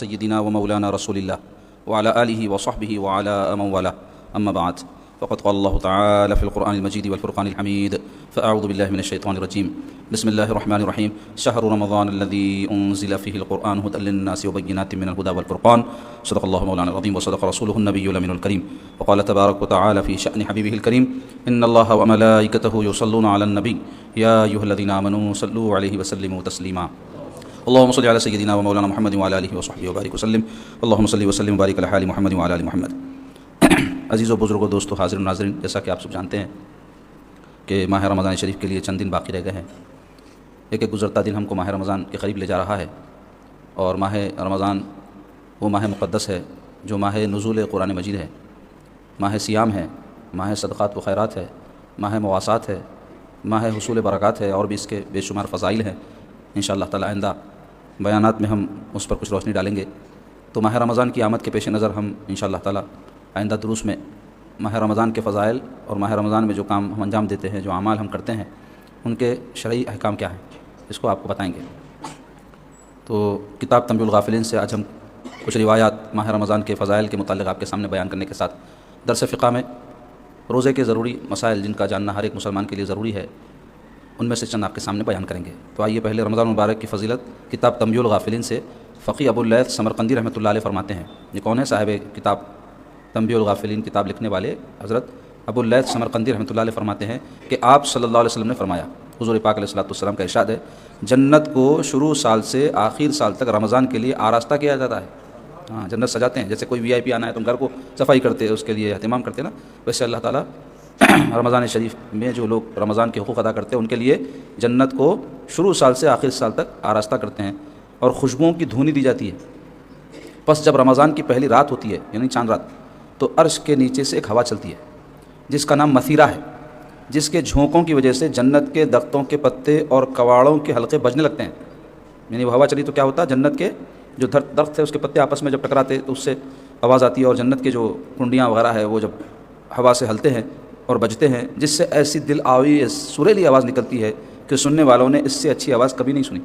سيدنا ومولانا رسول الله وعلى آله وصحبه وعلى من والاه أما بعد فقد قال الله تعالى في القرآن المجيد والفرقان الحميد فأعوذ بالله من الشيطان الرجيم بسم الله الرحمن الرحيم شهر رمضان الذي أنزل فيه القرآن هدى للناس وبينات من الهدى والفرقان صدق الله مولانا العظيم وصدق رسوله النبي الأمين الكريم وقال تبارك وتعالى في شأن حبيبه الكريم إن الله وملائكته يصلون على النبي يا أيها الذين آمنوا صلوا عليه وسلموا تسليما اللهم صل على سيدنا ومولانا محمد وعلى آله وصحبه وبارك وسلم اللهم صل وسلم وبارك على حال محمد وعلى آل محمد. عزیز و بزرگوں دوستو حاضر و ناظرین، جیسا کہ آپ سب جانتے ہیں کہ ماہ رمضان شریف کے لیے چند دن باقی رہ گئے ہیں. ایک ایک گزرتا دن ہم کو ماہ رمضان کے قریب لے جا رہا ہے، اور ماہ رمضان وہ ماہ مقدس ہے جو ماہ نزول قرآن مجید ہے، ماہ صیام ہے، ماہ صدقات و خیرات ہے، ماہ مواسات ہے، ماہ حصول برکات ہے، اور بھی اس کے بے شمار فضائل ہیں. انشاءاللہ تعالی آئندہ بیانات میں ہم اس پر کچھ روشنی ڈالیں گے. تو ماہ رمضان کی آمد کے پیش نظر ہم انشاءاللہ تعالی آئندہ دروس میں ماہ رمضان کے فضائل اور ماہ رمضان میں جو کام ہم انجام دیتے ہیں، جو اعمال ہم کرتے ہیں، ان کے شرعی احکام کیا ہیں، اس کو آپ کو بتائیں گے. تو کتاب تنبیہ الغافلین سے آج ہم کچھ روایات ماہ رمضان کے فضائل کے متعلق آپ کے سامنے بیان کرنے کے ساتھ درس فقہ میں روزے کے ضروری مسائل جن کا جاننا ہر ایک مسلمان کے لیے ضروری ہے، ان میں سے چند آپ کے سامنے بیان کریں گے. تو آئیے پہلے رمضان مبارک کی فضیلت کتاب تنبیہ الغافلین سے فقی ابو اللیث سمرقندی رحمۃ اللہ علیہ فرماتے ہیں. یہ کون ہے؟ صاحب کتاب تنبیہ الغافلین کتاب لکھنے والے حضرت ابو اللیث سمرقندی رحمۃ اللہ علیہ فرماتے ہیں کہ آپ صلی اللہ علیہ وسلم نے فرمایا، حضور پاک علیہ الصلوۃ والسلام کا ارشاد ہے، جنت کو شروع سال سے آخر سال تک رمضان کے لیے آراستہ کیا جاتا ہے. ہاں، جنت سجاتے ہیں. جیسے کوئی وی آئی پی آنا ہے تو گھر کو صفائی کرتے ہیں، اس کے لیے اہتمام کرتے ہیں نا، ویسے اللہ تعالیٰ رمضان شریف میں جو لوگ رمضان کے حقوق ادا کرتے ہیں ان کے لیے جنت کو شروع سال سے آخر سال تک آراستہ کرتے ہیں، اور خوشبوؤں کی دھونی دی جاتی ہے. پس جب رمضان کی پہلی رات ہوتی ہے، یعنی چاند رات، تو عرش کے نیچے سے ایک ہوا چلتی ہے جس کا نام مثیرہ ہے، جس کے جھونکوں کی وجہ سے جنت کے درختوں کے پتے اور کواڑوں کے حلقے بجنے لگتے ہیں. یعنی وہ ہوا چلی تو کیا ہوتا ہے، جنت کے جو درخت ہے اس کے پتے آپس میں جب ٹکراتے تو اس سے آواز آتی ہے، اور جنت کے جو کنڈیاں وغیرہ ہے وہ جب ہوا سے ہلتے ہیں اور بجتے ہیں، جس سے ایسی دل آوی سریلی آواز نکلتی ہے کہ سننے والوں نے اس سے اچھی آواز کبھی نہیں سنی.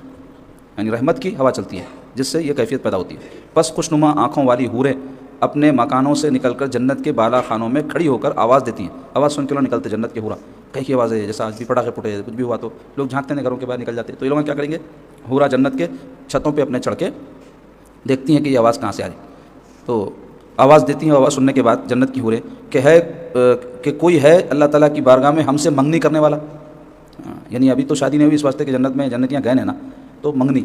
یعنی رحمت کی ہوا چلتی ہے جس سے یہ کیفیت پیدا ہوتی ہے. بس خوشنما آنکھوں والی حوریں اپنے مکانوں سے نکل کر جنت کے بالا خانوں میں کھڑی ہو کر آواز دیتی ہیں. آواز سن کے لوگ نکلتے جنت کے حورا، کہیں کی آواز ہے، جیسا آج بھی پٹاخے پھٹے کچھ بھی ہوا تو لوگ جھانکتے ہیں گھروں کے باہر نکل جاتے ہیں. تو یہ لوگ کیا کریں گے، حورا جنت کے چھتوں پہ اپنے چڑھ کے دیکھتی ہیں کہ یہ آواز کہاں سے آ رہی. تو آواز دیتی ہیں. آواز سننے کے بعد جنت کی حوریں کہ کوئی ہے اللہ تعالیٰ کی بارگاہ میں ہم سے منگنی کرنے والا. یعنی ابھی تو شادی نہیں ہوئی، اس واسطے کہ جنت میں جنتیاں گئے ہیں نا، تو منگنی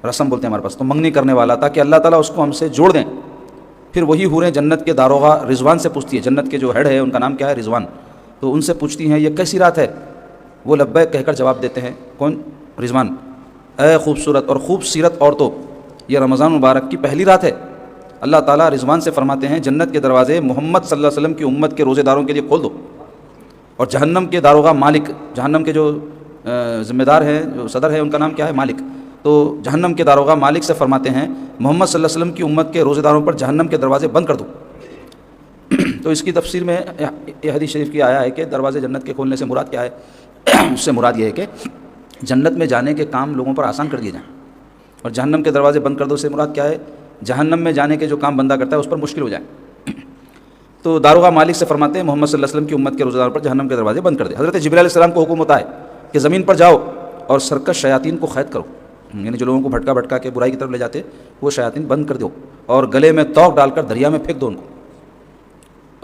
رسم بولتے ہیں ہمارے پاس، تو منگنی کرنے والا تاکہ اللہ تعالیٰ اس کو ہم سے جوڑ دیں. پھر وہی حوریں جنت کے داروغہ رضوان سے پوچھتی ہے، جنت کے جو ہیڈ ہے ان کا نام کیا ہے، رضوان. تو ان سے پوچھتی ہیں یہ کیسی رات ہے؟ وہ لبیک کہہ کر جواب دیتے ہیں. کون؟ رضوان. اے خوبصورت اور خوب سیرت عورتوں، یہ رمضان مبارک کی پہلی رات ہے. اللہ تعالیٰ رضوان سے فرماتے ہیں جنت کے دروازے محمد صلی اللہ علیہ وسلم کی امت کے روزے داروں کے لیے کھول دو، اور جہنم کے داروغہ مالک، جہنم کے جو ذمہ دار ہیں، جو صدر ہے، ان کا نام کیا ہے، مالک. تو جہنم کے داروغہ مالک سے فرماتے ہیں محمد صلی اللہ علیہ وسلم کی امت کے روزے داروں پر جہنم کے دروازے بند کر دو. تو اس کی تفسیر میں یہ حدیث شریف کی آیا ہے کہ دروازے جنت کے کھولنے سے مراد کیا ہے، اس سے مراد یہ ہے کہ جنت میں جانے کے کام لوگوں پر آسان کر دیے جائیں، اور جہنم کے دروازے بند کر دو سے مراد کیا ہے، جہنم میں جانے کے جو کام بندہ کرتا ہے اس پر مشکل ہو جائے. تو داروغہ مالک سے فرماتے ہیں محمد صلی اللہ علیہ وسلم کی امت کے روزے داروں پر جہنم کے دروازے بند کر دے. حضرت جبرائیل علیہ السلام کو حکم ہوتا ہے کہ زمین پر جاؤ اور سرکش شیاطین کو قید کرو، یعنی جو لوگوں کو بھٹکا بھٹکا کے برائی کی طرف لے جاتے وہ شیاطین بند کر دو، اور گلے میں توق ڈال کر دریا میں پھینک دو ان کو.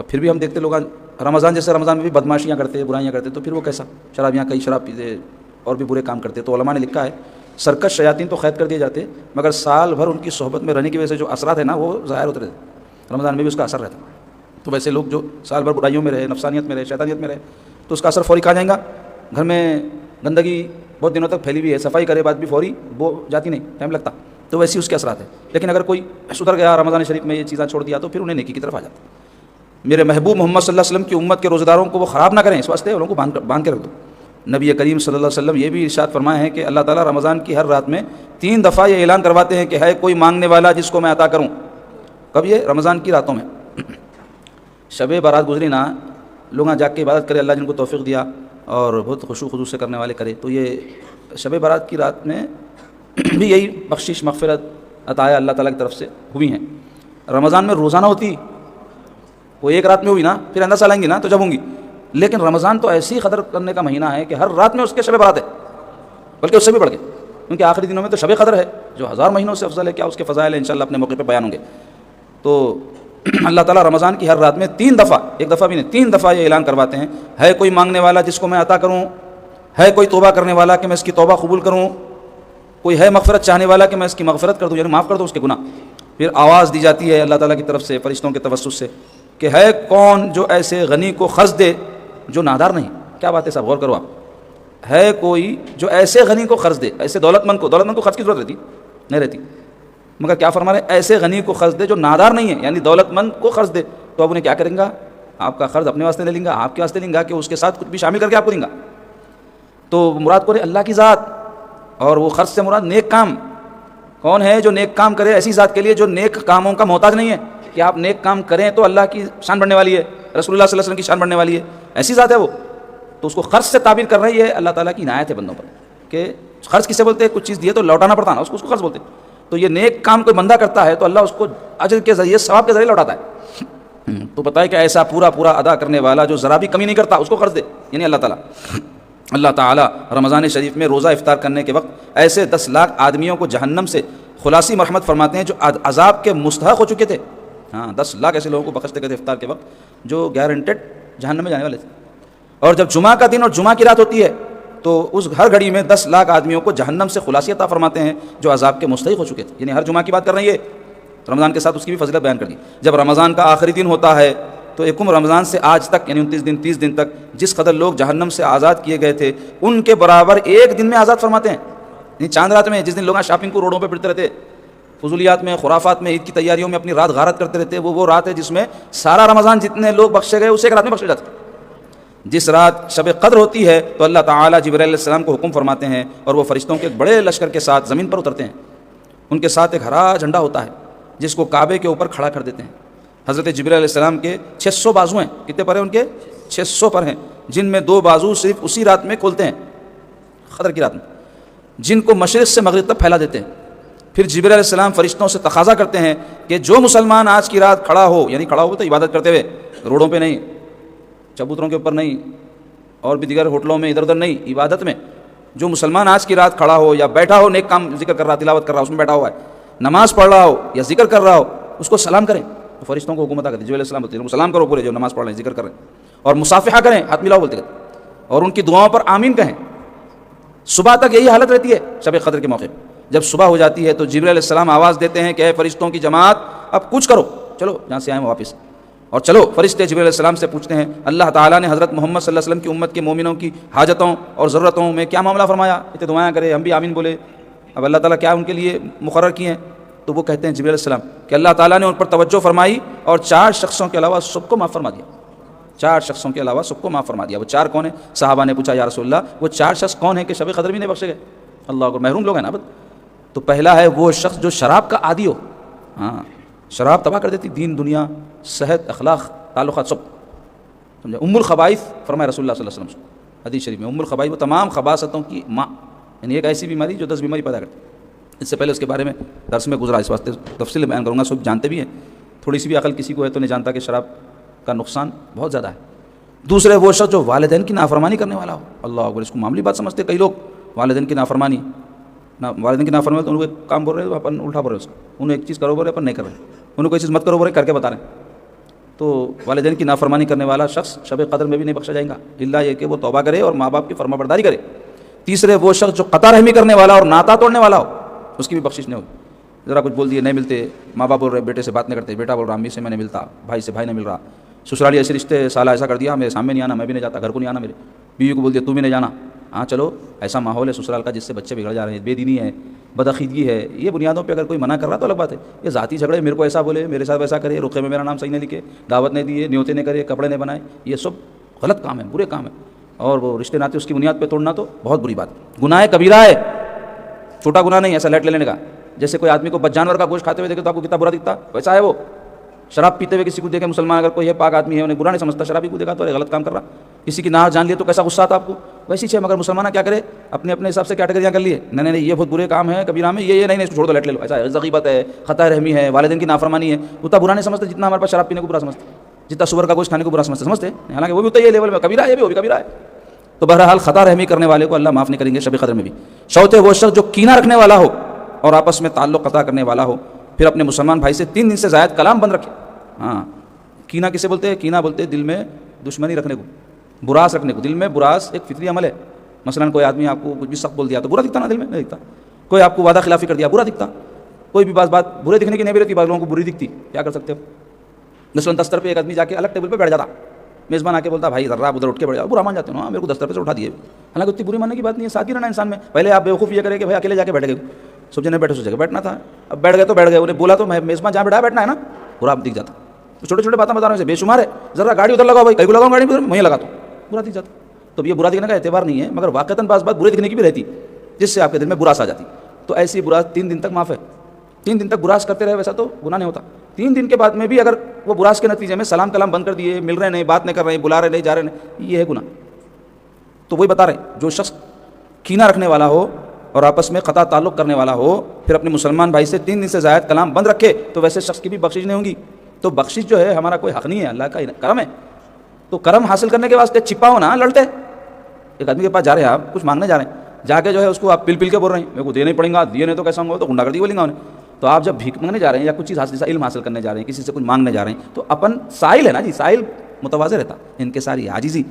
اب پھر بھی ہم دیکھتے لوگ رمضان جیسے رمضان میں بھی بدماشیاں کرتے، برائیاں کرتے، تو پھر وہ کیسا، شرابیاں کئی شراب پیتے اور بھی برے کام کرتے. تو علماء نے لکھا ہے سرکش شیاطین تو قید کر دیے جاتے، مگر سال بھر ان کی صحبت میں رہنے کی وجہ سے جو اثرات ہیں نا وہ ظاہر ہوتے رہتے، رمضان میں بھی اس کا اثر رہتا. تو ویسے لوگ جو سال بھر برائیوں میں رہے، نفسانیت میں رہے، شیطانیت میں رہے، تو اس کا اثر فوری کہاں جائیں گا. گھر میں گندگی بہت دنوں تک پھیلی ہوئی ہے، صفائی کرے بعد بھی فوری وہ جاتی نہیں، ٹائم لگتا. تو ویسے اس کے اثرات ہیں. لیکن اگر کوئی سدھر گیا، رمضان شریف میں یہ چیزیں چھوڑ دیا، تو پھر انہیں نیکی کی طرف آ جاتا. میرے محبوب محمد صلی اللہ علیہ وسلم کی امت کے روزے داروں کو وہ خراب نہ کریں، اس واسطے ان کو باندھ کے رکھ دو. نبی کریم صلی اللہ علیہ وسلم یہ بھی ارشاد فرمائے ہیں کہ اللہ تعالیٰ رمضان کی ہر رات میں 3 دفعہ یہ اعلان کرواتے ہیں کہ ہے کوئی مانگنے والا جس کو میں عطا کروں. کب؟ یہ رمضان کی راتوں میں. شب بارات گزری نا، لوگ جا کے عبادت کرے، اللہ جن کو توفیق دیا اور بہت خشوع خضوع سے کرنے والے کرے، تو یہ شب بارات کی رات میں بھی یہی بخشش، مغفرت، عطایا اللہ تعالیٰ کی طرف سے ہوئی ہیں. رمضان میں روزانہ ہوتی، وہ ایک رات میں ہوئی نا، پھر اندر سال آئیں گی نا تو جب ہوں گی. لیکن رمضان تو ایسی قدر کرنے کا مہینہ ہے کہ ہر رات میں اس کے شب برات ہے، بلکہ اس سے بھی بڑھ کے، کیونکہ آخری دنوں میں تو شب قدر ہے جو 1000 مہینوں سے افضل ہے. کیا اس کے فضائل ہیں، انشاءاللہ اپنے موقع پہ بیان ہوں گے. تو اللہ تعالیٰ رمضان کی ہر رات میں 3 دفعہ، ایک دفعہ بھی نہیں 3 دفعہ یہ اعلان کرواتے ہیں، ہے کوئی مانگنے والا جس کو میں عطا کروں، ہے کوئی توبہ کرنے والا کہ میں اس کی توبہ قبول کروں، کوئی ہے مغفرت چاہنے والا کہ میں اس کی مغفرت کر دوں، یعنی معاف کر دوں اس کے گناہ. پھر آواز دی جاتی ہے اللہ تعالیٰ کی طرف سے فرشتوں کے توسط سے کہ ہے کون جو ایسے غنی کو قرض دے جو نادار نہیں. کیا بات ہے صاحب، غور کرو آپ. ہے کوئی جو ایسے غنی کو قرض دے، ایسے دولت مند کو قرض کی ضرورت رہتی نہیں رہتی، مگر کیا فرما رہے ہیں، ایسے غنی کو قرض دے جو نادار نہیں ہے، یعنی دولت مند کو قرض دے. تو اب انہیں کیا کریں گا، آپ کا قرض اپنے واسطے لے لیں گا، آپ کے واسطے لیں گا کہ اس کے ساتھ کچھ بھی شامل کر کے آپ کو دیں گا. تو مراد کو اللہ کی ذات، اور وہ قرض سے مراد نیک کام. کون ہے جو نیک کام کرے، ایسی ذات کے لیے جو نیک کاموں کا محتاج نہیں ہے کہ آپ نیک کام کریں تو اللہ کی شان بڑھنے والی ہے، رسول اللہ صلی اللہ علیہ وسلم کی شان بڑھنے والی ہے، ایسی ذات ہے وہ. تو اس کو قرض سے تعبیر کر رہی ہے، اللہ تعالیٰ کی عنایت ہے بندوں پر کہ قرض کسے بولتے ہیں، کچھ چیز دیے تو لوٹانا پڑتا نا، اس کو قرض بولتے ہیں. تو یہ نیک کام کوئی بندہ کرتا ہے تو اللہ اس کو اجر کے ذریعے، ثواب کے ذریعے لوٹاتا ہے. تو بتائے کہ ایسا پورا ادا کرنے والا جو ذرا بھی کمی نہیں کرتا اس کو قرض دے، یعنی اللہ تعالیٰ. اللہ تعالیٰ رمضان شریف میں روزہ افطار کرنے کے وقت ایسے 10 لاکھ آدمیوں کو جہنم سے خلاصی مرحمت فرماتے ہیں جو عذاب کے مستحق ہو چکے تھے. 10 لاکھ ایسے لوگوں کو بخشتے گئے تھے افطار کے وقت جو گارنٹیڈ جہنم میں جانے والے تھے. اور جب جمعہ کا دن اور جمعہ کی رات ہوتی ہے تو اس ہر گھڑی میں 10 لاکھ آدمیوں کو جہنم سے خلاصی عطا فرماتے ہیں جو عذاب کے مستحق ہو چکے تھے. یعنی ہر جمعہ کی بات کر رہے ہیں، یہ رمضان کے ساتھ اس کی بھی فضیلت بیان کر دی. جب رمضان کا آخری دن ہوتا ہے تو یکم رمضان سے آج تک، یعنی 29 دن تک جس قدر لوگ جہنم سے آزاد کیے گئے تھے ان کے برابر ایک دن میں آزاد فرماتے ہیں. یعنی چاند رات میں جس دن لوگ شاپنگ کو روڈوں پہ پھرتے رہتے، فضولیات میں، خرافات میں، عید کی تیاریوں میں اپنی رات غارت کرتے رہتے، وہ رات ہے جس میں سارا رمضان جتنے لوگ بخشے گئے اسے ایک رات میں بخشے جاتے. جس رات شب قدر ہوتی ہے تو اللہ تعالیٰ جبرائیل علیہ السلام کو حکم فرماتے ہیں اور وہ فرشتوں کے ایک بڑے لشکر کے ساتھ زمین پر اترتے ہیں. ان کے ساتھ ایک ہرا جھنڈا ہوتا ہے جس کو کعبے کے اوپر کھڑا کر دیتے ہیں. حضرت جبرائیل علیہ السلام کے 600 بازو ہیں. کتنے پر ہیں ان کے؟ 600 پر ہیں، جن میں 2 بازو صرف اسی رات میں کھولتے ہیں، قدر کی رات میں، جن کو مشرق سے مغرب تک پھیلا دیتے ہیں. پھر جبرائیل علیہ السلام فرشتوں سے تقاضا کرتے ہیں کہ جو مسلمان آج کی رات کھڑا ہو، یعنی کھڑا ہو تو عبادت کرتے ہوئے، روڈوں پہ نہیں، چبوتروں کے اوپر نہیں، اور بھی دیگر ہوٹلوں میں ادھر ادھر نہیں، عبادت میں، جو مسلمان آج کی رات کھڑا ہو یا بیٹھا ہو، نیک کام ذکر کر رہا، تلاوت کر رہا، اس میں بیٹھا ہوا ہے، نماز پڑھ رہا ہو یا ذکر کر رہا ہو، اس کو سلام کریں. تو فرشتوں کو حکومت کرتے، جبرائیل علیہ السلام بولتے ہیں سلام کرو پورے جو نماز پڑھ رہے ہیں، ذکر کر رہے ہیں، اور مصافحہ کریں، ہاتھ ملاؤ بولتے کہتے، اور ان کی دعاؤں پر آمین کہیں. صبح تک یہی حالت رہتی ہے شب قدر کے موقع. جب صبح ہو جاتی ہے تو جبرائیل علیہ السلام آواز دیتے ہیں کہ اے فرشتوں کی جماعت، اب کچھ کرو، چلو جہاں سے آئے ہیں واپس. اور چلو فرشتے جبرائیل علیہ السلام سے پوچھتے ہیں اللہ تعالیٰ نے حضرت محمد صلی اللہ علیہ وسلم کی امت کے مومنوں کی حاجتوں اور ضرورتوں میں کیا معاملہ فرمایا، اتنے دعائیں کرے، ہم بھی آمین بولے. اب اللہ تعالیٰ کیا ان کے لیے مقرر کیے ہیں؟ تو وہ کہتے ہیں جبرائیل علیہ السلام کہ اللہ تعالیٰ نے ان پر توجہ فرمائی اور 4 شخصوں کے علاوہ سب کو معاف فرما دیا. 4 شخصوں کے علاوہ سب کو معاف فرما دیا. وہ 4 کون ہیں؟ صحابہ نے پوچھا یا رسول اللہ وہ 4 شخص کون ہیں کہ شب قدر بھی نہیں بخشے گئے؟ اللہ اکبر، محروم لوگ ہیں نا. تو پہلا ہے وہ شخص جو شراب کا عادی ہو. شراب تباہ کر دیتی دین دنیا، صحت، اخلاق، تعلقات، سب سمجھا. ام الخبائث فرمایا رسول اللہ صلی اللہ علیہ وسلم حدیث شریف میں، ام الخبائث وہ تمام خباثتوں کی ماں، یعنی ایک ایسی بیماری جو 10 بیماری پیدا کرتی. اس سے پہلے اس کے بارے میں درس میں گزرا، اس واسطے تفصیل بیان کروں گا، سب جانتے بھی ہیں. تھوڑی سی بھی عقل کسی کو ہے تو نہیں جانتا کہ شراب کا نقصان بہت زیادہ ہے. دوسرے وہ شخص جو والدین کی نافرمانی کرنے والا ہو. اللہ اکبر، اس کو معمولی بات سمجھتے کئی لوگ. والدین کی نافرمانی، والدین کی نافرمانی تو ان کو ایک کام بول رہے ہیں اپن الٹا بول رہے ہیں، اس کو انہیں ایک چیز کرو بول رہے ہیں اپن نہیں کر رہے، انہیں کوئی چیز مت کرو بول رہے کر کے بتا رہے ہیں. تو والدین کی نافرمانی کرنے والا شخص شب قدر میں بھی نہیں بخشا جائے گا، الا یہ کہ وہ توبہ کرے اور ماں باپ کی فرما برداری کرے. تیسرے وہ شخص جو قطع رحمی کرنے والا اور ناتا توڑنے والا ہو، اس کی بھی بخشش نہیں ہوگی. ذرا کچھ بول دیے نہیں ملتے، ماں باپ بول رہے بیٹے سے بات نہیں کرتے، بیٹا بول رہا امی سے میں نہیں ملتا، بھائی سے بھائی نہیں مل رہا، سسرالی ایسے رشتے سالہ ایسا کر دیا میرے سامنے نہیں آنا، میں بھی نہیں جاتا، گھر کو نہیں آنا، میرے بیوی کو بول دیا تو بھی نہیں جانا. ہاں چلو ایسا ماحول ہے سسرال کا جس سے بچے بگڑ جا رہے ہیں، بے دینی ہے، بدعقیدگی ہے. یہ بنیادوں پہ اگر کوئی منع کر رہا تو الگ بات ہے. یہ ذاتی جھگڑے، میرے کو ایسا بولے، میرے ساتھ ویسا کرے، رقعے میں میرا نام صحیح نہیں لکھے، دعوت نہیں دیے، نیوتے نہیں کرے، کپڑے نہیں بنائے، یہ سب غلط کام ہے، برے کام ہے. اور وہ رشتے ناتے اس کی بنیاد پہ توڑنا تو بہت بری بات. گناہ کبیرہ ہے، چھوٹا گناہ نہیں. ایسا لیٹ لے لینے کا، جیسے کوئی آدمی کو بد جانور کا گوشت کھاتے ہوئے دیکھے تو آپ کو کتنا برا دکھتا، ویسا ہے وہ. شراب پیتے ہوئے کسی کو دیکھے مسلمان اگر کوئی ہے، پاک آدمی ہے، انہیں برا نہیں سمجھتا، شرابی کو دیکھا تو غلط کام کر رہا. کسی کی ناز جان لیے تو کیسا غصہ آتا آپ کو. ویسی چھ، مگر مسلمان کیا کرے، اپنے اپنے حساب سے کیٹیگریاں کر لیے، نہیں نہیں یہ بہت برے کام ہے کبیرہ میں، یہ نہیں اس کو چھوڑ دو، لیٹ لے لو، ایسا غیبت ہے، خطا رحمی ہے، والدین کی نافرمانی ہے، اتنا برا نہیں سمجھتے جتنا ہمارے پاس شراب پینے کو برا سمجھتے، جتنا سور کا گوشت کھانے کو برا سمجھتے، حالانکہ وہ بھی اتنا یہ لیول میں کبیرہ ہے، یہ بھی وہ بھی کبیرہ ہے۔ تو بہرحال خطا رحمی کرنے والے کو اللہ معاف نہیں کریں گے شب قدر میں بھی۔ چوتھے وہ شخص جو کینہ رکھنے والا ہو اور آپس میں تعلق قطع کرنے والا ہو، پھر اپنے مسلمان بھائی سے 3 دن سے زائد کلام بند رکھے۔ ہاں، کینہ کسے بولتے ہیں؟ کینہ بولتے ہیں دل میں دشمنی رکھنے کو، براس رکھنے کو۔ دل میں براس ایک فطری عمل ہے، مثلا کوئی آدمی آپ کو کچھ بھی سخت بول دیا تو برا دکھتا نا، دل میں نہیں دکھتا، کوئی آپ کو وعدہ خلافی کر دیا برا دکھتا، کوئی بھی بات برے دکھنے کی نہیں بھی رہتی، بعض لوگوں کو بری دکھتی، کیا کر سکتے ہو؟ مثلا دستر پہ ایک آدمی جا کے الگ ٹیبل پہ بیٹھ جاتا، میزبان آ کے بولتا بھائی ذرا ادھر اٹھ کے بیٹھ جاؤ، برا مان جاتے ہو، ہاں میرے کو دستر پہ سے اٹھا دیے، حالانکہ اتنی بری ماننے کی بات نہیں ہے، ساتھ ہی رہنا انسان میں۔ پہلے آپ بیوقوف یہ کرے کہ بھائی اکیلے جا کے بیٹھ گئے، سب جنے بیٹھے، اس جگہ بیٹھنا تھا، اب بیٹھ گئے تو بیٹھ گئے، انہیں بولا تو میزبان جہاں بیٹھا بیٹھنا ہے نا، برا دکھ جاتا۔ تو چھوٹے چھوٹے باتیں بتا رہے ہیں بے شمار ہے، ذرا گاڑی ادھر لگاؤ بھائی، کہیں کو لگاؤ گاڑی ادھر، وہیں لگا تو برا دکھ جاتا۔ تو یہ برا دکھنے کا اعتبار نہیں ہے، مگر واقعتاً بعض بات برے دکھنے کی بھی رہتی جس سے آپ کے دل میں براس آ جاتی، تو ایسی براس 3 دن تک معاف ہے۔ 3 دن تک براس کرتے رہے ویسا تو گناہ نہیں ہوتا، 3 دن کے بعد میں بھی اگر وہ براس کے نتیجے میں سلام کلام بند کر دیے، مل رہے نہیں، بات نہیں کر رہے، بلا رہے نہیں، جا رہے نہیں، یہ ہے گناہ۔ تو وہی بتا رہے ہیں، جو شخص کینہ رکھنے والا ہو اور آپس میں قطع تعلق کرنے والا ہو، پھر اپنے مسلمان بھائی سے 3 دن سے زائد کلام بند رکھے، تو ویسے شخص کی بھی بخشش نہیں ہوگی۔ تو بخشش جو ہے ہمارا کوئی حق نہیں ہے، اللہ کا کرم ہے، تو کرم حاصل کرنے کے واسطے چھپاؤ نہ، لڑتے۔ ایک آدمی کے پاس جا رہے ہیں آپ، کچھ مانگنے جا رہے ہیں، جا کے جو ہے اس کو آپ پل کے بول رہے ہیں میرے کو دینا ہی پڑیں گا، دیے نہیں تو کیسا ہوں گا، تو گنڈا گردی بولیں گا انہیں۔ تو آپ جب بھیک مانگنے جا رہے ہیں یا کچھ چیز حاصل علم حاصل کرنے جا رہے ہیں، کسی سے کچھ مانگنے جا رہے ہیں، تو اپن سائل ہے نا جی، سائل متواضع رہتا، ان کے ساری عاجزی،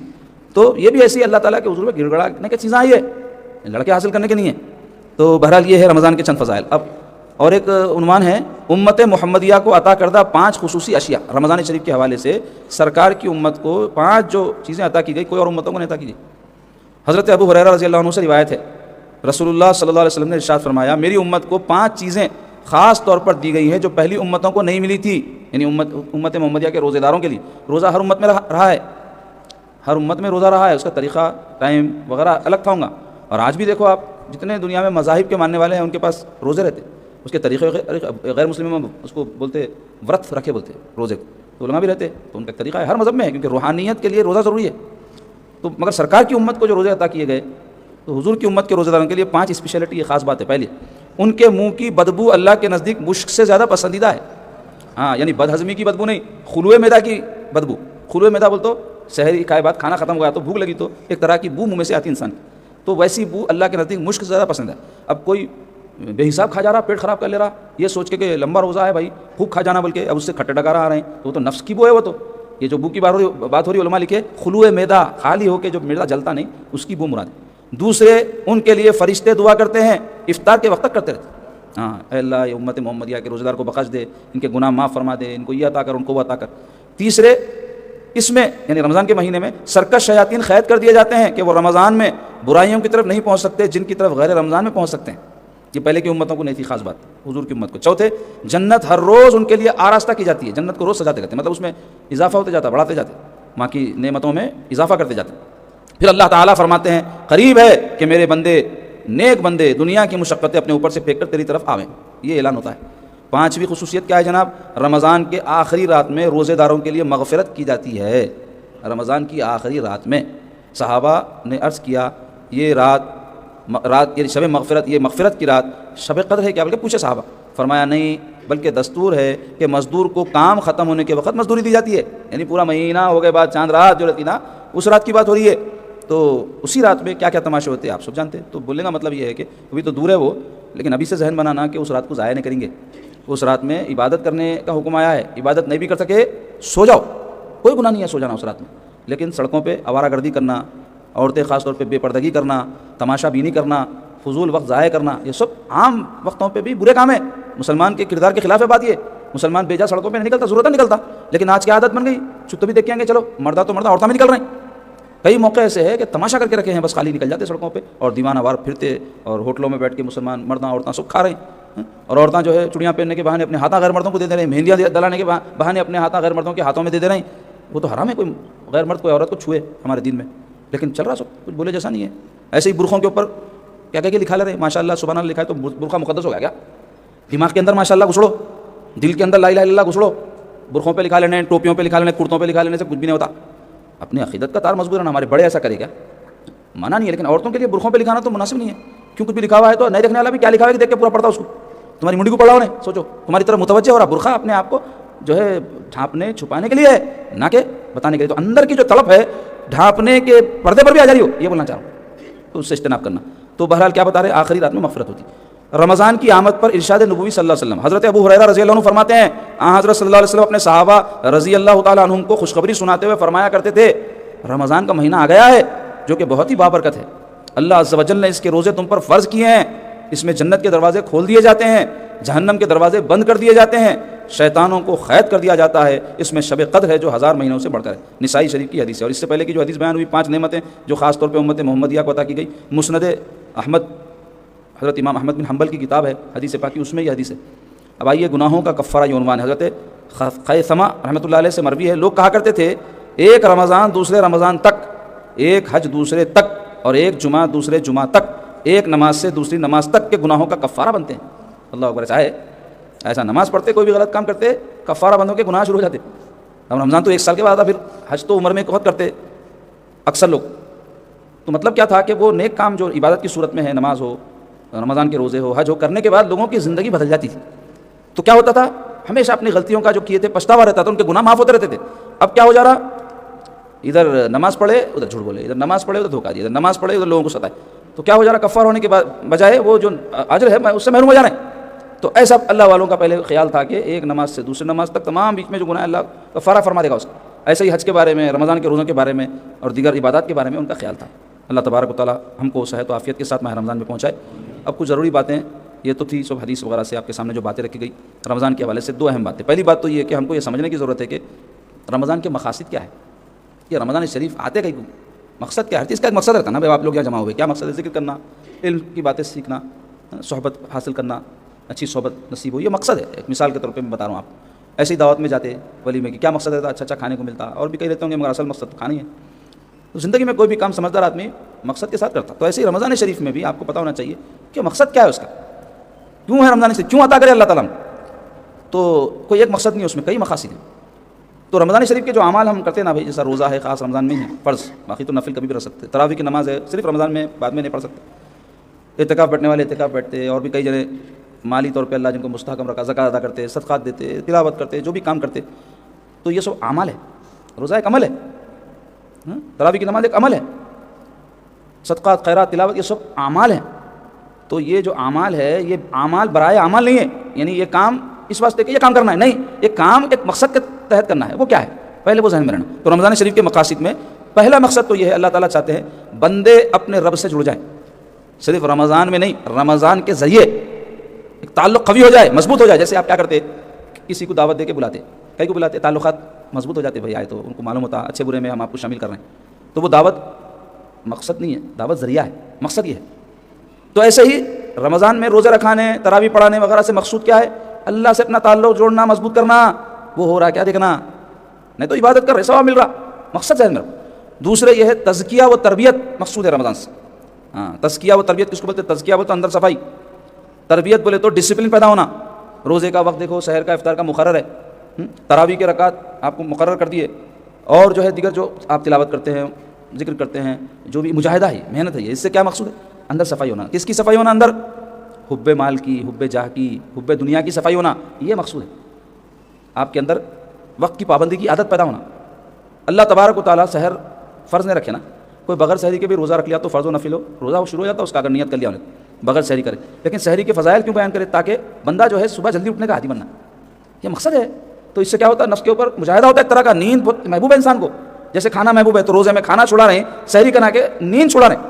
تو یہ بھی ایسی اللہ تعالیٰ کے حضور میں گڑ گڑانے کی چیزیں آئی ہے، لڑکے حاصل کرنے کے نہیں ہیں۔ تو بہرحال یہ ہے رمضان کے چند فضائل۔ اب اور ایک عنوان ہے امت محمدیہ کو عطا کردہ 5 خصوصی اشیاء۔ رمضان شریف کے حوالے سے سرکار کی امت کو 5 جو چیزیں عطا کی گئی، کوئی اور امتوں کو نہیں عطا کی گئی۔ حضرت ابو ہریرہ رضی اللہ عنہ سے روایت ہے، رسول اللہ صلی اللہ علیہ وسلم نے ارشاد فرمایا، میری امت کو 5 چیزیں خاص طور پر دی گئی ہیں جو پہلی امتوں کو نہیں ملی تھی، یعنی امت محمدیہ کے روزے داروں کے لیے۔ روزہ ہر امت میں رہا ہے، ہر امت میں روزہ رہا ہے، اس کا طریقہ، ٹائم وغیرہ الگ تھا ہوگا، اور آج بھی دیکھو آپ جتنے دنیا میں مذاہب کے ماننے والے ہیں ان کے پاس روزے رہتے، اس کے طریقے غیر مسلموں میں اس کو بولتے ورت رکھے بولتے روزے کو، تو علماء بھی رہتے، تو ان کا طریقہ ہے ہر مذہب میں ہے، کیونکہ روحانیت کے لیے روزہ ضروری ہے۔ تو مگر سرکار کی امت کو جو روزے عطا کیے گئے، تو حضور کی امت کے روزے داروں کے لیے 5 اسپیشلٹی، یہ خاص بات ہے۔ پہلی، ان کے منہ کی بدبو اللہ کے نزدیک مشک سے زیادہ پسندیدہ ہے۔ ہاں، یعنی بد ہضمی کی بدبو نہیں، خلوے میدا کی بدبو۔ خلوے میدا بول تو سحری کھائے بعد کھانا ختم ہو گیا تو بھوک لگی تو ایک طرح کی بو منہ میں سے آتی انسان کی، تو ویسی بو اللہ کے نزدیک مشک سے زیادہ پسند ہے۔ اب کوئی بے حساب کھا جا رہا، پیٹ خراب کر لے رہا، یہ سوچ کے کہ لمبا روزہ ہے بھائی، خوب کھا جانا، بلکہ اب اس سے کھٹے ڈکارا آ رہے ہیں، تو وہ تو نفس کی بو ہے، وہ تو یہ جو بو کی بات ہو رہی علماء لکھے خلوے میدا، خالی ہو کے جو میدا جلتا نہیں، اس کی بو مراد ہے۔ دوسرے، ان کے لیے فرشتے دعا کرتے ہیں، افطار کے وقت تک کرتے رہتے، ہاں اے اللہ یہ امت محمدیہ کے روزے دار کو بخش دے، ان کے گناہ معاف فرما دے، ان کو یہ عطا کر، ان کو وہ عطا کر۔ تیسرے، اس میں یعنی رمضان کے مہینے میں سرکش شیاطین قید کر دیے جاتے ہیں کہ وہ رمضان میں برائیوں کی طرف نہیں پہنچ سکتے جن کی طرف غیر رمضان میں پہنچ سکتے ہیں۔ یہ پہلے کی امتوں کو نہیں تھی، خاص بات حضور کی امت کو۔ چوتھے، جنت ہر روز ان کے لیے آراستہ کی جاتی ہے، جنت کو روز سجاتے رہتے ہیں، مطلب اس میں اضافہ ہوتے جاتا، بڑھاتے جاتے، ماں کی نعمتوں میں اضافہ کرتے جاتے۔ پھر اللہ تعالیٰ فرماتے ہیں، قریب ہے کہ میرے بندے، نیک بندے دنیا کی مشقتیں اپنے اوپر سے پھینک کر تیری طرف آویں، یہ اعلان ہوتا ہے۔ 5ویں خصوصیت کیا ہے جناب؟ رمضان کے آخری رات میں روزے داروں کے لیے مغفرت کی جاتی ہے۔ رمضان کی آخری رات میں صحابہ نے عرض کیا، یہ رات یہ شب مغفرت، یہ مغفرت کی رات شب قدر ہے کیا؟ بلکہ پوچھے صحابہ، فرمایا نہیں، بلکہ دستور ہے کہ مزدور کو کام ختم ہونے کے وقت مزدوری دی جاتی ہے، یعنی پورا مہینہ ہو گئے بعد چاند رات جو رہتی نا، اس رات کی بات ہو رہی ہے۔ تو اسی رات میں کیا کیا تماشے ہوتے ہیں آپ سب جانتے ہیں، تو بولنے کا مطلب یہ ہے کہ ابھی تو دور ہے وہ، لیکن ابھی سے ذہن بنانا کہ اس رات کو ضائع نہیں کریں گے۔ اس رات میں عبادت کرنے کا حکم آیا ہے، عبادت نہیں بھی کر سکے سو جاؤ، کوئی گناہ نہیں ہے سو جانا اس رات میں، لیکن سڑکوں پہ آوارہ گردی کرنا، عورتیں خاص طور پہ بے پردگی کرنا، تماشا بینی کرنا، فضول وقت ضائع کرنا، یہ سب عام وقتوں پہ بھی برے کام ہیں، مسلمان کے کردار کے خلاف ہے بات یہ۔ مسلمان بیجا سڑکوں پہ نہیں نکلتا، ضرورت نہیں نکلتا، لیکن آج کی عادت بن گئی، چھت بھی دیکھ کے آئیں گے، چلو مردہ تو مردہ عورتیں بھی نکل رہے ہیں۔ کئی موقع ایسے ہے کہ تماشا کر کے رکھے ہیں، بس خالی نکل جاتے سڑکوں پہ اور دیوانہ وار پھرتے، اور ہوٹلوں میں بیٹھ کے مسلمان مرداں عورتیں سب کھا رہے ہیں، اور عورتیں جو ہے چوڑیاں پہننے کے بہانے اپنے ہاتھاں غیر مردوں کو دے دے رہے ہیں، مہندیاں دلانے کے بہانے اپنے ہاتھاں غیر مردوں کے ہاتھوں میں دے دے رہے ہیں۔ وہ تو حرام ہے کوئی غیر مرد کوئی عورت کو چھوئے ہمارے دین میں، لیکن چل رہا سب کچھ بولے جیسا نہیں ہے۔ ایسے ہی برخوں کے اوپر کیا کہ لکھا لے رہے ہیں، ماشاء اللہ سبحان اللہ لکھا ہے تو برخہ مقدس ہو گیا کیا؟ دماغ کے اندر ماشاء اللہ گھسڑو، دل کے اندر لا الہ الا اللہ گھسڑو، برخوں پہ لکھا لینے، ٹوپیوں پہ لکھا لینے، کرتوں پہ لکھا لینے سے کچھ بھی نہیں ہوتا۔ اپنی عقیدت کا تار مضبوط رہنا، ہمارے بڑے ایسا کرے گا، منع نہیں ہے، لیکن عورتوں کے لیے برقعوں پہ لکھانا تو مناسب نہیں ہے، کیوں کچھ بھی لکھا ہوا ہے تو نہیں دیکھنے والا بھی کیا لکھا ہوا ہے کہ دیکھ کے پورا پڑھتا اس کو، تمہاری منڈی کو پڑھا ہونے سوچو، تمہاری طرف متوجہ ہو رہا برقع اپنے آپ کو جو ہے ڈھانپنے چھپانے کے لیے ہے، نہ کہ بتانے کے لیے. تو اندر کی جو طلب ہے ڈھانپنے کے پردے پر بھی آ جا رہی ہو، یہ بولنا چاہ رہا ہوں، تو اس سے اجتناب کرنا. تو بہرحال کیا بتا رہے ہیں، آخری رات میں مغفرت ہوتی. رمضان کی آمد پر ارشاد نبوی صلی اللہ علیہ وسلم، حضرت ابو ہریرہ رضی اللہ عنہ فرماتے ہیں حضرت صلی اللہ علیہ وسلم اپنے صحابہ رضی اللہ تعالیٰ عنہم کو خوشخبری سناتے ہوئے فرمایا کرتے تھے، رمضان کا مہینہ آ گیا ہے جو کہ بہت ہی بابرکت ہے، اللہ عز و جل نے اس کے روزے تم پر فرض کیے ہیں، اس میں جنت کے دروازے کھول دیے جاتے ہیں، جہنم کے دروازے بند کر دیے جاتے ہیں، شیطانوں کو قید کر دیا جاتا ہے، اس میں شب قدر ہے جو 1000 مہینوں سے بڑھ کر ہے. نسائی شریف کی حدیث ہے. اور اس سے پہلے کی جو حدیث بیان ہوئی 5 نعمتیں جو خاص طور پہ امت محمدیہ کو عطا کی گئی، مسند احمد حضرت امام احمد بن حنبل کی کتاب ہے حدیث پاکی، اس میں یہ حدیث ہے. اب آئیے گناہوں کا کفارہ یہ عنوان ہے. حضرت خیثمہ رحمۃ اللہ علیہ سے مروی ہے، لوگ کہا کرتے تھے ایک رمضان دوسرے رمضان تک، ایک حج دوسرے تک، اور ایک جمعہ دوسرے جمعہ تک، ایک نماز سے دوسری نماز تک کے گناہوں کا کفارہ بنتے ہیں. اللہ اکبر. چاہے ایسا نماز پڑھتے کوئی بھی غلط کام کرتے کفارہ بند ہو کے گناہ شروع ہو جاتے. اب رمضان تو 1 سال کے بعد آتا، پھر حج تو عمر میں بہت کرتے اکثر لوگ. تو مطلب کیا تھا کہ وہ نیک کام جو عبادت کی صورت میں ہے، نماز ہو، رمضان کے روزے ہو، حج ہو، کرنے کے بعد لوگوں کی زندگی بدل جاتی تھی. تو کیا ہوتا تھا، ہمیشہ اپنی غلطیوں کا جو کیے تھے پچھتاوا رہتا تھا، ان کے گناہ معاف ہوتے رہتے تھے. اب کیا ہو جا رہا، ادھر نماز پڑھے ادھر جھوٹ بولے، ادھر نماز پڑھے ادھر دھوکہ دیا، ادھر نماز پڑھے ادھر لوگوں کو ستائے. تو کیا ہو جا رہا، کفار ہونے کے بجائے وہ جو اجر ہے اس سے محروم ہو جا رہے ہیں. تو ایسا اللہ والوں کا پہلے خیال تھا کہ ایک نماز سے دوسری نماز تک تمام بیچ میں جو گناہ اللہ کفارہ فرما دے گا اس کا. ایسے ہی حج کے بارے میں، رمضان کے روزوں کے بارے میں اور دیگر عبادات کے بارے میں ان کا خیال تھا. اللہ تبارک و تعالیٰ ہم کو صحت و عافیت کے ساتھ ماہ رمضان میں پہنچائے. اب کچھ ضروری باتیں، یہ تو تھی سب حدیث وغیرہ سے آپ کے سامنے جو باتیں رکھی گئی رمضان کے حوالے سے. 2 اہم باتیں. پہلی بات تو یہ کہ ہم کو یہ سمجھنے کی ضرورت ہے کہ رمضان کے مقاصد کیا ہے. یہ رمضان شریف آتے کہیں مقصد کیا ہے، ہر چیز کا ایک مقصد رہتا ہے نا. بھائی آپ لوگ یہاں جمع ہوئے، کیا مقصد ہے؟ ذکر کرنا، علم کی باتیں سیکھنا، صحبت حاصل کرنا، اچھی صحبت نصیب ہو، یہ مقصد ہے. ایک مثال کے طور پہ میں بتا رہا ہوں آپ. ایسے ہی دعوت میں جاتے ولی میں کہ کیا مقصد رہتا، اچھا کھانے کو ملتا، اور بھی کئی رہتے ہوں گے مگر اصل مقصد تو کھانا ہی ہے. تو زندگی میں کوئی بھی کام سمجھدار آدمی مقصد کے ساتھ کرتا. تو ایسے ہی رمضان شریف میں بھی آپ کو پتہ ہونا چاہیے کہ مقصد کیا ہے اس کا، کیوں ہے رمضان شریف، کیوں عطا کرے اللہ تعالیٰ نے. تو کوئی ایک مقصد نہیں ہے، اس میں کئی مقاصد ہیں. تو رمضان شریف کے جو اعمال ہم کرتے ہیں نا بھائی، جیسا روزہ ہے خاص رمضان میں ہی ہے فرض، باقی تو نفل کبھی بھی رکھ سکتے. تراویح کی نماز ہے صرف رمضان میں، بعد میں نہیں پڑھ سکتے. اعتکاف بیٹھنے والے اعتکاف بیٹھتے، اور بھی کئی جنے مالی طور پہ اللہ جن کو مستحکم رکھا، زکات ادا کرتے، صدقات دیتے، تلاوت کرتے، جو بھی کام کرتے. تو یہ سب اعمال ہے. روزہ ایک عمل ہے، تراویح کی نماز ایک عمل ہے، صدقات، خیرات، تلاوت، یہ سب اعمال ہیں. تو یہ جو اعمال ہے یہ اعمال برائے اعمال نہیں ہے، یعنی یہ کام اس واسطے کہ یہ کام کرنا ہے، نہیں، یہ کام ایک مقصد کے تحت کرنا ہے. وہ کیا ہے پہلے وہ ذہن میں رہنا. تو رمضان شریف کے مقاصد میں پہلا مقصد تو یہ ہے، اللہ تعالیٰ چاہتے ہیں بندے اپنے رب سے جڑ جائیں. صرف رمضان میں نہیں، رمضان کے ذریعے ایک تعلق قوی ہو جائے، مضبوط ہو جائے. جیسے آپ کیا کرتے، کسی کو دعوت دے کے بلاتے، کئی کو بلاتے، تعلقات مضبوط ہو جاتے. بھائی آئے تو ان کو معلوم ہوتا اچھے برے میں ہم آپ کو شامل کر رہے ہیں. تو وہ دعوت مقصد نہیں ہے، دعوت ذریعہ ہے، مقصد یہ ہے. تو ایسے ہی رمضان میں روزے رکھانے، تراویح پڑھانے وغیرہ سے مقصود کیا ہے، اللہ سے اپنا تعلق جوڑنا، مضبوط کرنا. وہ ہو رہا کیا دیکھنا، نہیں تو عبادت کر رہے، ثواب مل رہا، مقصد ذہن میں رکھو. دوسرے یہ ہے تزکیہ و تربیت، مقصود ہے رمضان سے. تزکیہ و تربیت کس کو بولتے ہیں؟ تزکیہ بولتے اندر صفائی، تربیت بولے تو ڈسپلن پیدا ہونا. روزے کا وقت دیکھو، سحر کا افطار کا مقرر ہے، تراویح کے رکعات آپ کو مقرر کر دیے، اور جو ہے دیگر جو آپ تلاوت کرتے ہیں، ذکر کرتے ہیں، جو بھی مجاہدہ ہے، محنت ہے، اس سے کیا مقصود ہے؟ اندر صفائی ہونا. کس کی صفائی ہونا؟ اندر حب مال کی، حب جاہ کی، حب دنیا کی صفائی ہونا، یہ مقصود ہے. آپ کے اندر وقت کی پابندی کی عادت پیدا ہونا. اللہ تبارک و تعالیٰ سحر فرض نہیں رکھے نا، کوئی بغیر سحری کے بھی روزہ رکھ لیا تو فرض و نفل ہو، روزہ وہ شروع ہو جاتا ہے اس کا اگر نیت کر لیا بغیر سحری کرے. لیکن سحری کے فضائل کیوں بیان کرے؟ تاکہ بندہ جو ہے صبح جلدی اٹھنے کا عادی بننا، یہ مقصد ہے. تو اس سے کیا ہوتا ہے؟ نفس کے اوپر مجاہدہ ہوتا ہے، ایک طرح کا. نیند بہت محبوب ہے انسان کو، جیسے کھانا محبوب ہے، تو روزے میں کھانا چھوڑا رہے ہیں، سحری کرنا کے نیند چھوڑا رہے ہیں،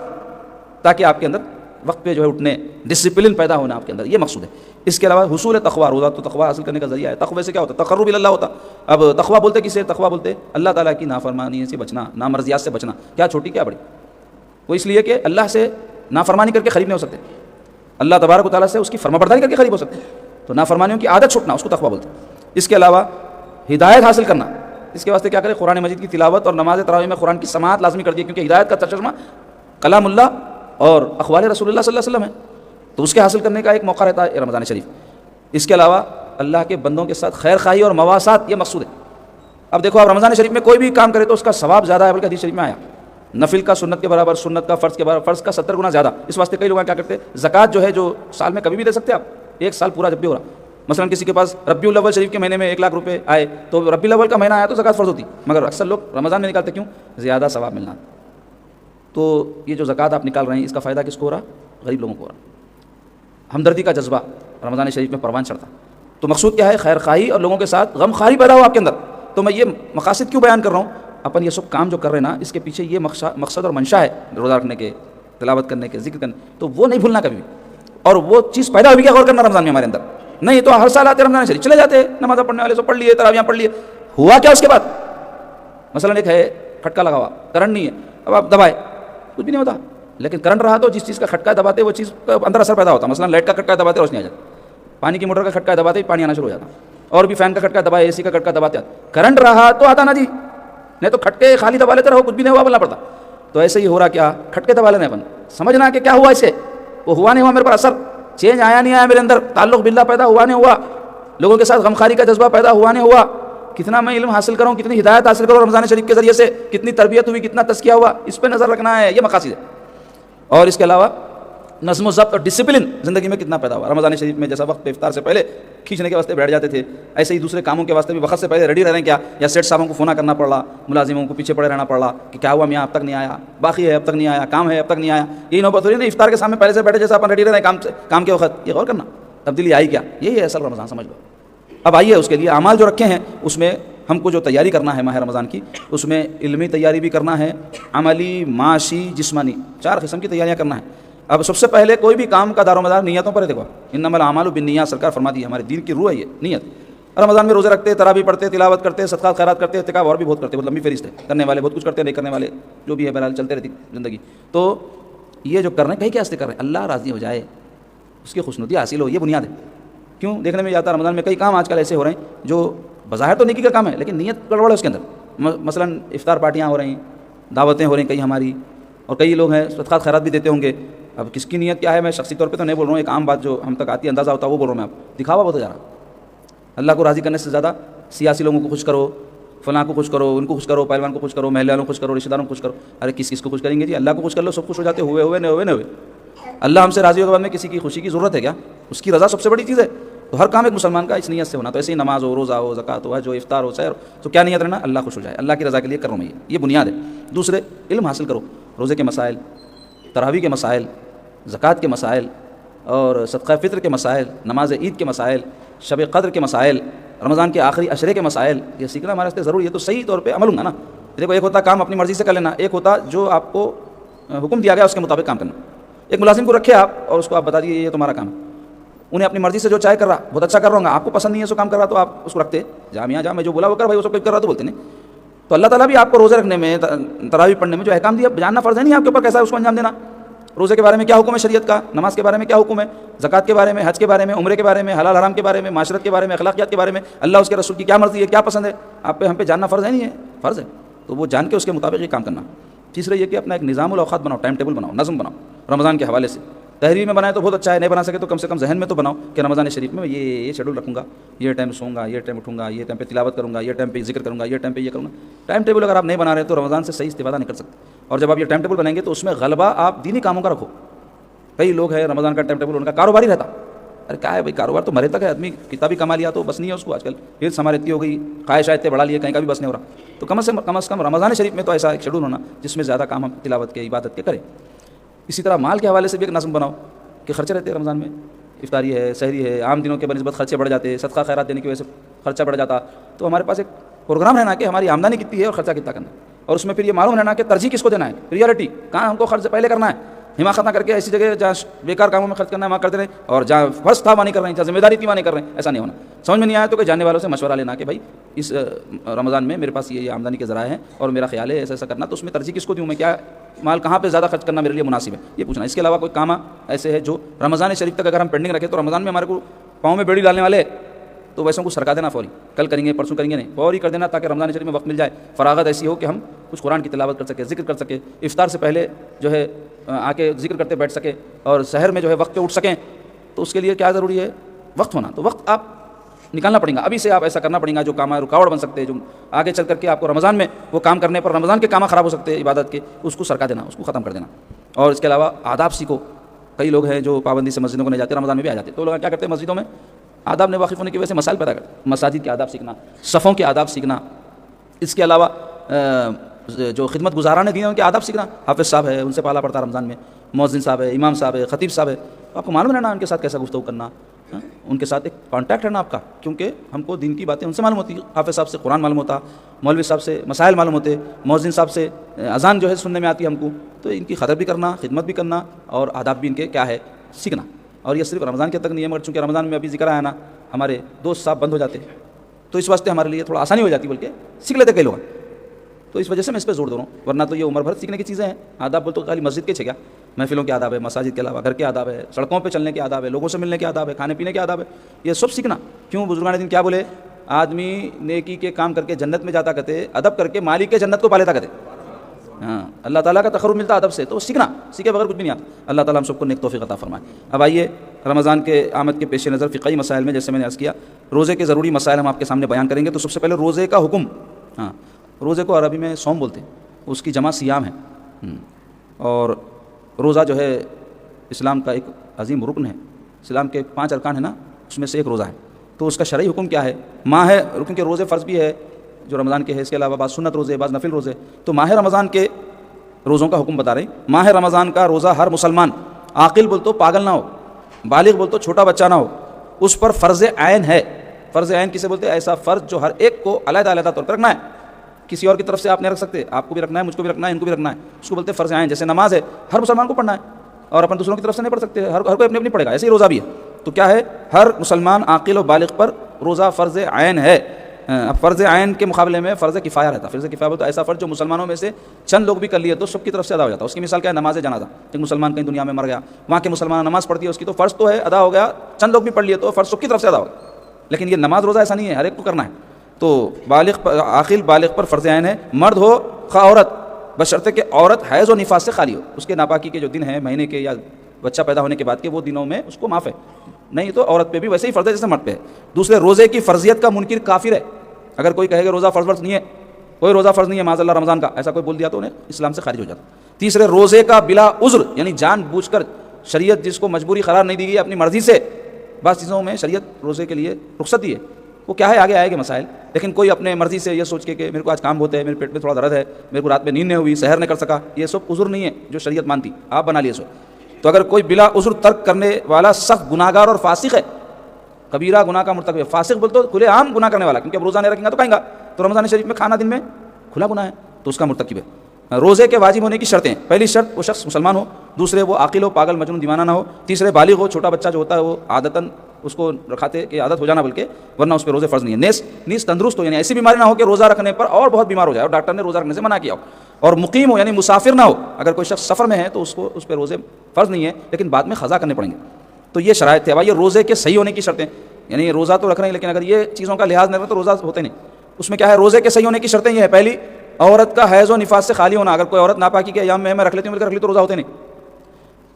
تاکہ آپ کے اندر وقت پہ جو ہے اٹھنے، ڈسپلن پیدا ہونا آپ کے اندر، یہ مقصود ہے. اس کے علاوہ حصول تقویٰ، روزہ تو تقویٰ حاصل کرنے کا ذریعہ ہے. تقوی سے کیا ہوتا ہے؟ تقرب اللہ ہوتا. اب تقویٰ بولتے کسے؟ تقویٰ بولتے اللہ تعالیٰ کی نافرمانی سے بچنا، نامرضیات سے بچنا. کیا چھوٹی کیا بڑی؟ وہ اس لیے کہ اللہ سے نافرمانی کر کے قریب نہیں ہو سکتے، اللہ تبارک و تعالیٰ سے اس کی فرمانبرداری کر کے قریب ہو سکتے. تو نافرمانیوں کی عادت چھوٹنا، اس کو تقویٰ بولتے ہیں. اس کے علاوہ ہدایت حاصل کرنا، اس کے واسطے کیا کرے؟ قرآن مجید کی تلاوت اور نماز تراویح میں قرآن کی سماعت لازمی کر دی، کیونکہ ہدایت کا ترجمہ کلام اللہ اور اقوال رسول اللہ صلی اللہ علیہ وسلم ہے. تو اس کے حاصل کرنے کا ایک موقع رہتا ہے رمضان شریف. اس کے علاوہ اللہ کے بندوں کے ساتھ خیر خواہی اور مواسات، یہ مقصود ہے. اب دیکھو، آپ رمضان شریف میں کوئی بھی کام کرے تو اس کا ثواب زیادہ ہے، بلکہ حدیث شریف میں آیا نفل کا سنت کے برابر، سنت کا فرض کے برابر، فرض کا 70 گنا زیادہ. اس واسطے کئی لوگ کیا کرتے ہیں، زکوٰۃ جو ہے جو سال میں کبھی بھی دے سکتے ہیں آپ، ایک سال پورا جب بھی ہو رہا. مثلا کسی کے پاس ربیع الاول شریف کے مہینے میں 1 لاکھ روپے آئے تو ربیع الاول کا مہینہ آیا تو زکوٰۃ فرض ہوتی، مگر اکثر لوگ رمضان میں نکالتے کیوں؟ زیادہ ثواب ملنا. تو یہ جو زکوٰۃ آپ نکال رہے ہیں اس کا فائدہ کس کو ہو رہا؟ غریب لوگوں کو ہو رہا. ہمدردی کا جذبہ رمضان شریف میں پروان چڑھتا. تو مقصود کیا ہے؟ خیر خواہی اور لوگوں کے ساتھ غم خاری پیدا ہو آپ کے اندر. تو میں یہ مقاصد کیوں بیان کر رہا ہوں؟ اپن یہ سب کام جو کر رہے ہیں نا، اس کے پیچھے یہ مقصد اور منشا ہے، روزہ رکھنے کے، تلاوت کرنے کے، ذکر کرنے، تو وہ نہیں بھولنا کبھی بھی. اور وہ چیز پیدا ہوئی کیا غور کرنا رمضان میں ہمارے اندر. نہیں تو ہر سال آتے رمضان شریف چلے جاتے، نماز پڑھنے والے سب پڑھ لیے، تراویحاں پڑھ لیے، ہوا کیا اس کے بعد؟ مثلا ایک ہے کھٹکا لگا ہوا، کرنٹ نہیں ہے، اب آپ دبائے کچھ بھی نہیں ہوتا. لیکن کرنٹ رہا تو جس چیز کا کھٹکا دباتے وہ چیز کا اندر اثر پیدا ہوتا. مثلا لائٹ کا کھٹکا دباتے روشنی آ جاتی، پانی کی موٹر کا کھٹکا دباتے پانی آنا شروع ہو جاتا، اور بھی فین کا کھٹکا دبائے، اے سی کا کھٹکا دباتے آتا. کرنٹ رہا تو آتا نا جی، نہیں تو کھٹکے خالی دبا لیتے رہو، کچھ بھی نہیں ہوا بولنا پڑتا. تو ایسے ہی ہو رہا کیا؟ کھٹکے دبا لینے اپن، سمجھنا کہ کیا ہوا اس سے، وہ ہوا نہیں ہوا میرے پر اثر، چینج آیا نہیں آیا میرے اندر، تعلق باللہ پیدا ہوا نہیں ہوا، لوگوں کے ساتھ غمخاری کا جذبہ پیدا ہوا نہیں ہوا. کتنا میں علم حاصل کروں، کتنی ہدایت حاصل کروں رمضان شریف کے ذریعے سے، کتنی تربیت ہوئی، کتنا تزکیہ ہوا، اس پہ نظر رکھنا ہے. یہ مقاصد ہے. اور اس کے علاوہ نظم و ضبط اور ڈسپلن زندگی میں کتنا پیدا ہوا. رمضان شریف میں جیسا وقت پہ افطار سے پہلے کھینچنے کے واسطے بیٹھ جاتے تھے، ایسے ہی دوسرے کاموں کے واسطے بھی وقت سے پہلے ریڈی رہ رہے ہیں کیا، یا سیٹ صاحبوں کو فون کرنا پڑ رہا، ملازموں کو پیچھے پڑے رہنا پڑ رہا کہ کیا ہوا میاں اب تک نہیں آیا، باقی ہے اب تک نہیں آیا، کام ہے اب تک نہیں آیا. یہی نوبت ہو رہی ہے افطار کے سامنے پہلے سے بیٹھے جیسا اپن ریڈی رہ رہے ہیں کام کے وقت. یہ غور کرنا تبدیلی آئی کیا، یہی ہے اصل رمضان سمجھ لو. اب آئیے اس کے لیے اعمال جو رکھے ہیں اس میں ہم کو جو تیاری کرنا ہے ماہ رمضان کی، اس میں علمی تیاری بھی کرنا ہے، عملی، معاشی، جسمانی، 4 قسم کی تیاریاں کرنا ہے. اب سب سے پہلے کوئی بھی کام کا دار و مدار نیتوں پر ہے. دیکھو انما الاعمال بالنیات، سرکار فرما دی ہے، ہمارے دین کی روح ہے یہ نیت. رمضان میں روزے رکھتے، تراویح پڑھتے، تلاوت کرتے، صدقات خیرات کرتے، اعتکاف اور بھی بہت کرتے، بہت لمبی فہرست ہے. کرنے والے بہت کچھ کرتے، نہیں کرنے والے جو بھی ہے بہرحال چلتے رہتی زندگی. تو یہ جو کر رہے ہیں کہیں کیا واسطے کر رہے ہیں؟ اللہ راضی ہو جائے، اس کی خوشنودی حاصل ہو، یہ بنیاد ہے. کیوں دیکھنے میں جاتا رمضان میں کئی کام آج کل ایسے ہو رہے ہیں جو بظاہر تو نیکی کا کام ہے لیکن نیت گڑبڑ ہے اس کے اندر. مثلا افطار پارٹیاں ہو رہی ہیں، دعوتیں ہو رہی ہیں کئی ہماری، اور کئی لوگ ہیں صدقات خیرات بھی دیتے ہوں گے. اب کس کی نیت کیا ہے میں شخصی طور پہ تو نہیں بول رہا ہوں، ایک عام بات جو ہم تک آتی ہے اندازہ ہوتا ہے وہ بول رہا ہوں میں. آپ دکھاوا بہت جا رہا. اللہ کو راضی کرنے سے زیادہ سیاسی لوگوں کو خوش کرو، فلاں کو خوش کرو، ان کو خوش کرو، پہلوان کو خوش کرو، محلے والوں کو خوش کرو، رشتہ داروں کو خوش کرو. ارے کس کو خوش کریں گے جی؟ اللہ کو خوش کر لو، سب خوش ہو جاتے، ہوئے نہیں ہوئے. اللہ ہم سے راضی ہونے کے بعد میں کسی کی خوشی کی ضرورت ہے کیا؟ اس کی رضا سب سے بڑی چیز ہے. تو ہر کام ایک مسلمان کا اس نیت سے ہونا. تو ایسے ہی نماز ہو، روزہ ہو، زکوٰۃ ہو، حج ہو، افطار ہو، سحر ہو، تو کیا نیت رہنا؟ اللہ خوش ہو جائے، اللہ کی رضا کے لیے کر رہا ہوں میں. یہ بنیاد ہے. دوسرے علم حاصل کرو، روزے کے مسائل، تراویح کے مسائل، زکوٰۃ کے مسائل، اور صدقہ فطر کے مسائل، نماز عید کے مسائل، شب قدر کے مسائل، رمضان کے آخری عشرے کے مسائل. یہ سیکھنا ہمارے واسطے ضروری ہے. تو صحیح طور پہ عمل ہوگا نا. دیکھو ایک ہوتا کام اپنی مرضی سے کر لینا، ایک ہوتا جو آپ کو حکم دیا گیا اس کے مطابق کام کرنا. ایک ملازم کو رکھے آپ اور اس کو آپ بتا دیجیے یہ تمہارا کام ہے، انہیں اپنی مرضی سے جو چاہے کر رہا، بہت اچھا کر رہا ہوں گا، آپ کو پسند نہیں ہے سو کام کر رہا تو آپ اس کو رکھتے، جا میاں جا میں جو بولا وہ کر بھائی، وہ سب کچھ کر رہا تو بولتے نہیں. تو اللہ تعالیٰ بھی آپ کو روزے رکھنے میں، تراویح پڑھنے میں جو احکام دیا جاننا فرض ہے نہیں آپ کے اوپر کیسا ہے اس کو انجام دینا. روزے کے بارے میں کیا حکم ہے شریعت کا، نماز کے بارے میں کیا حکم ہے، زکوٰۃ کے بارے میں، حج کے بارے میں، عمرے کے بارے میں، حلال حرام کے بارے میں، معاشرت کے بارے میں، اخلاقیات کے بارے میں، اللہ اس کے رسول کی کیا مرضی ہے، کیا پسند ہے، آپ پہ ہم پہ جاننا فرض ہے نہیں ہے؟ فرض ہے. تو وہ جان کے اس کے مطابق یہ کام کرنا. تیسرا یہ کہ اپنا ایک نظام الاوقات بناؤ، ٹائم ٹیبل بناؤ، نظم بناؤ رمضان کے حوالے سے. تحریر میں بنائے تو بہت اچھا ہے، نہیں بنا سکے تو کم سے کم ذہن میں تو بناؤ کہ رمضان شریف میں یہ شیڈول رکھوں گا، یہ ٹائم سوؤں گا، یہ ٹائم اٹھوں گا، یہ ٹائم پہ تلاوت کروں گا، یہ ٹائم پہ ذکر کروں گا، یہ ٹائم پہ یہ کروں گا. ٹائم ٹیبل اگر آپ نہیں بنا رہے تو رمضان سے صحیح استفادہ نہیں کر سکتے. اور جب آپ یہ ٹائم ٹیبل بنائیں گے تو اس میں غلبہ آپ دینی کاموں کا رکھو. کئی لوگ ہیں رمضان کا ٹائم ٹیبل ان کا کاروباری رہتا. ارے کیا ہے بھائی کاروبار تو مرے تک ہے، آدمی کتابی کما لیا تو بس نہیں ہے اس کو. آج کل پھر ہمارے اتنی ہو گئی، خواہشات اتنے بڑھا لیے، کہیں کا بھی بس نہیں ہو رہا. تو کم از کم رمضان شریف میں تو ایسا ایک شیڈول ہونا جس میں زیادہ کام ہم تلاوت کے، عبادت کے کریں. اسی طرح مال کے حوالے سے بھی ایک نظم بناؤ کہ خرچے رہتے ہیں رمضان میں، افطاری ہے، سحری ہے، عام دنوں کے بنسبت خرچے بڑھ جاتے، صدقہ خیرات دینے کی وجہ سے خرچہ بڑھ جاتا. تو ہمارے پاس ایک پروگرام رہنا کہ ہماری آمدنی کتنی ہے اور خرچہ کتنا کرنا ہے، اور اس میں پھر یہ معلوم رہنا کہ ترجیح کس کو دینا ہے، پریورٹی کہاں ہم کو خرچ پہلے کرنا ہے. حماقت نہ کر کے ایسی جگہ جہاں بیکار کاموں میں خرچ کرنا ہے وہاں کرتے رہیں، اور جہاں فرض تھا وہاں نہیں کر رہے ہیں، جہاں ذمہ داری تھی وہاں نہیں کر رہے ہیں. ایسا نہیں ہونا. سمجھ میں نہیں آیا تو کہ جاننے والوں سے مشورہ لینا کہ بھائی اس رمضان میں میرے پاس یہ آمدنی کے ذرائع ہیں اور میرا خیال ہے ایسا ایسا کرنا، تو اس میں ترجیح کس کو دوں میں، کیا مال کہاں پہ زیادہ خرچ کرنا میرے لیے مناسب ہے، یہ پوچھنا. اس کے علاوہ کوئی کام ایسے ہے جو رمضان شریف تک اگر ہم پینڈنگ رکھیں تو رمضان میں ہمارے کو پاؤں میں بیڑی ڈالنے والے تو ویسوں کو سرکا دینا فوری، کل کریں گے پرسوں کریں گے نہیں، فوری کر دینا تاکہ رمضان شریف میں وقت مل جائے، فراغت ایسی ہو کہ ہم کچھ قرآن کی تلاوت کر سکیں، ذکر کر سکیں، افطار سے پہلے جو ہے آ کے ذکر کرتے بیٹھ سکیں، اور سحر میں جو ہے وقت پہ اٹھ سکیں. تو اس کے لیے کیا ضروری ہے؟ وقت ہونا. تو وقت آپ نکالنا پڑے گا، ابھی سے آپ ایسا کرنا پڑے گا جو کام رکاوٹ بن سکتے ہیں، جو آگے چل کر کے آپ کو رمضان میں وہ کام کرنے پر رمضان کے کام خراب ہو سکتے ہیں عبادت کے، اس کو سرکا دینا، اس کو ختم کر دینا۔ اور اس کے علاوہ آداب سیکھو۔ کئی لوگ ہیں جو پابندی سے مسجدوں کو نہیں جاتے، رمضان میں بھی آ جاتے، تو لوگ کیا کرتے ہیں مسجدوں میں آداب نے واقف ہونے کی وجہ سے مسائل پیدا کرتے۔ مساجد کے آداب سیکھنا، صفوں کے آداب سیکھنا، اس کے علاوہ جو خدمت گزاران دین ان کے آداب سیکھنا۔ حافظ صاحب ہے، ان سے پالا پڑتا ہے رمضان میں، مؤذن صاحب ہے، امام صاحب ہے، خطیب صاحب ہے، آپ کو معلوم رہنا ان کے ساتھ کیسا گفتگو کرنا، ان کے ساتھ ایک کانٹیکٹ رہنا آپ کا، کیونکہ ہم کو دین کی باتیں ان سے معلوم ہوتی ہیں۔ حافظ صاحب سے قرآن معلوم ہوتا، مولوی صاحب سے مسائل معلوم ہوتے، مؤذن صاحب سے اذان جو ہے سننے میں آتی ہے ہم کو، تو ان کی خدمت بھی کرنا، خدمت بھی کرنا، اور آداب بھی ان کے کیا ہے سیکھنا۔ اور یہ صرف رمضان کے تک نہیں ہے، مگر چونکہ رمضان میں ابھی ذکر آیا نا، ہمارے دوست صاحب بند ہو جاتے، تو اس واسطے ہمارے لیے تھوڑا آسانی ہو جاتی، بلکہ سیکھ لیتے کئی لوگ، تو اس وجہ سے میں اس پہ زور دے رہا ہوں، ورنہ تو یہ عمر بھر سیکھنے کی چیزیں ہیں۔ آداب بول تو خالی مسجد کے کیا، محفلوں کے آداب ہے، مساجد کے علاوہ گھر کے آداب ہے، سڑکوں پہ چلنے کے آداب ہے، لوگوں سے ملنے کے آداب ہے، کھانے پینے کے آداب ہے، یہ سب سیکھنا۔ کیوں بزرگان دین کیا بولے؟ آدمی نیکی کے کام کر کے جنت میں جاتا کرتے، ادب کر کے مالک کے جنت کو پا لیتا کرتے۔ ہاں، اللہ تعالیٰ کا تقرب ملتا ادب سے، تو سیکھنا، سیکھے بغیر کچھ بھی نہیں آتا۔ اللہ تعالیٰ ہم سب کو نیک توفیق عطا فرمائے۔ اب آئیے رمضان کے آمد کے پیش نظر فقہی مسائل میں، جیسے میں نے عرض کیا، روزے کے ضروری مسائل ہم آپ کے سامنے بیان کریں گے۔ تو سب سے پہلے روزے کا حکم۔ ہاں، روزے کو عربی میں صوم بولتے ہیں، اس کی جمع صیام ہے، اور روزہ جو ہے اسلام کا ایک عظیم رکن ہے۔ اسلام کے 5 ارکان ہیں نا، اس میں سے ایک روزہ ہے۔ تو اس کا شرعی حکم کیا ہے؟ ماہ رکن کے روزے فرض بھی ہے جو رمضان کے ہے، اس کے علاوہ بعض سنت روزے، بعض نفل روزے۔ تو ماہ رمضان کے روزوں کا حکم بتا رہے ہیں۔ ماہ رمضان کا روزہ ہر مسلمان، عاقل بول تو پاگل نہ ہو، بالغ بول تو چھوٹا بچہ نہ ہو، اس پر فرض عین ہے۔ فرض عین کسے بولتے ہیں؟ ایسا فرض جو ہر ایک کو علیحدہ علیحدہ طور پر رکھنا ہے، کسی اور کی طرف سے آپ نہیں رکھ سکتے، آپ کو بھی رکھنا ہے، مجھ کو بھی رکھنا ہے، ان کو بھی رکھنا ہے، اس کو بولتے ہیں فرض عین۔ جیسے نماز ہے، ہر مسلمان کو پڑھنا ہے، اور اپن دوسروں کی طرف سے نہیں پڑھ سکتے، ہر کوئی اپنے اپنی پڑھے گا، ایسے ہی روزہ بھی ہے۔ تو کیا ہے؟ ہر مسلمان عاقل و بالغ پر روزہ فرض عین ہے۔ اب فرض عین کے مقابلے میں فرض کفایہ رہتا ہے۔ فرض کفایہ تو ایسا فرض جو مسلمانوں میں سے چند لوگ بھی کر لیے تو سب کی طرف سے ادا ہو جاتا ہے۔ اس کی مثال کیا ہے؟ نماز جنازہ، ایک مسلمان کہیں دنیا میں مر گیا، وہاں کے مسلمان نماز پڑھتی ہے، اس کی تو فرض تو ہے، ادا ہو گیا، چند لوگ بھی پڑھ لیے تو فرض سب کی طرف سے ادا ہو گیا۔ لیکن یہ نماز روزہ ایسا نہیں ہے، ہر ایک کو کرنا ہے۔ تو بالغ پر، عاقل بالغ پر فرض عین ہے، مرد ہو خواہ عورت، بشرطے کہ عورت حیض و نفاس سے خالی ہو، اس کے ناپاکی کے جو دن ہیں مہینے کے یا بچہ پیدا ہونے کے بعد کے، وہ دنوں میں اس کو معاف ہے، نہیں تو عورت پہ بھی ویسے ہی فرض ہے جیسے مرد پہ ہے۔ دوسرے، روزے کی فرضیت کا منکر کافر ہے۔ اگر کوئی کہے کہ روزہ فرض نہیں ہے، کوئی روزہ فرض نہیں ہے معاذ اللہ رمضان کا، ایسا کوئی بول دیا تو انہیں اسلام سے خارج ہو جاتا۔ تیسرے، روزے کا بلا عذر، یعنی جان بوجھ کر، شریعت جس کو مجبوری قرار نہیں دی گئی اپنی مرضی سے، بعض چیزوں میں شریعت روزے کے لیے رخصت دی ہے، وہ کیا ہے آگے آئے گے مسائل، لیکن کوئی اپنے مرضی سے یہ سوچ کے کہ میرے کو آج کام ہوتے ہیں، میرے پیٹ میں تھوڑا درد ہے، میرے کو رات میں نیند نہیں ہوئی، سحر نہیں کر سکا، یہ سب عذر نہیں ہے جو شریعت مانتی، آپ بنا لیے سو۔ تو اگر کوئی بلا عذر ترک کرنے والا سخت گناہگار اور فاسق ہے، کبیرہ گناہ کا مرتکب ہے، فاسق بول تو کھلے عام گناہ کرنے والا، کیونکہ اب روزہ نہیں رکھیں گا تو کھائیں گا، تو رمضان شریف میں کھانا دن میں کھلا گناہ ہے، تو اس کا مرتکب ہے۔ روزے کے واجب ہونے کی شرطیں، پہلی شرط وہ شخص مسلمان ہو، دوسرے وہ عاقل ہو، پاگل مجنون دیوانہ نہ ہو، تیسرے بالغ ہو، چھوٹا بچہ جو ہوتا ہے وہ عادتاً اس کو رکھاتے کہ عادت ہو جانا، بلکہ ورنہ اس پہ روزے فرض نہیں ہے۔ نیز تندرست ہو، یعنی ایسی بیماری نہ ہو کہ روزہ رکھنے پر اور بہت بیمار ہو جائے اور ڈاکٹر نے روزہ رکھنے سے منع کیا ہو، اور مقیم ہو، یعنی مسافر نہ ہو، اگر کوئی شخص سفر میں ہے تو اس پہ روزے فرض نہیں ہے لیکن بعد میں قضا کرنے پڑیں گے۔ تو یہ شرائط تھے۔ اب یہ روزے کے صحیح ہونے کی شرطیں، یعنی روزہ تو رکھ رہے ہیں لیکن اگر یہ چیزوں کا لحاظ نہیں رکھے تو روزہ ہوتے نہیں۔ اس میں کیا ہے؟ روزے کے صحیح ہونے کی شرطیں یہ ہے، پہلی، عورت کا حیض و نفاس سے خالی ہونا، اگر کوئی عورت ناپاکی کے ایام میں رکھ لیتی ہوں مل کر رکھ لی تو روزہ ہوتے نہیں،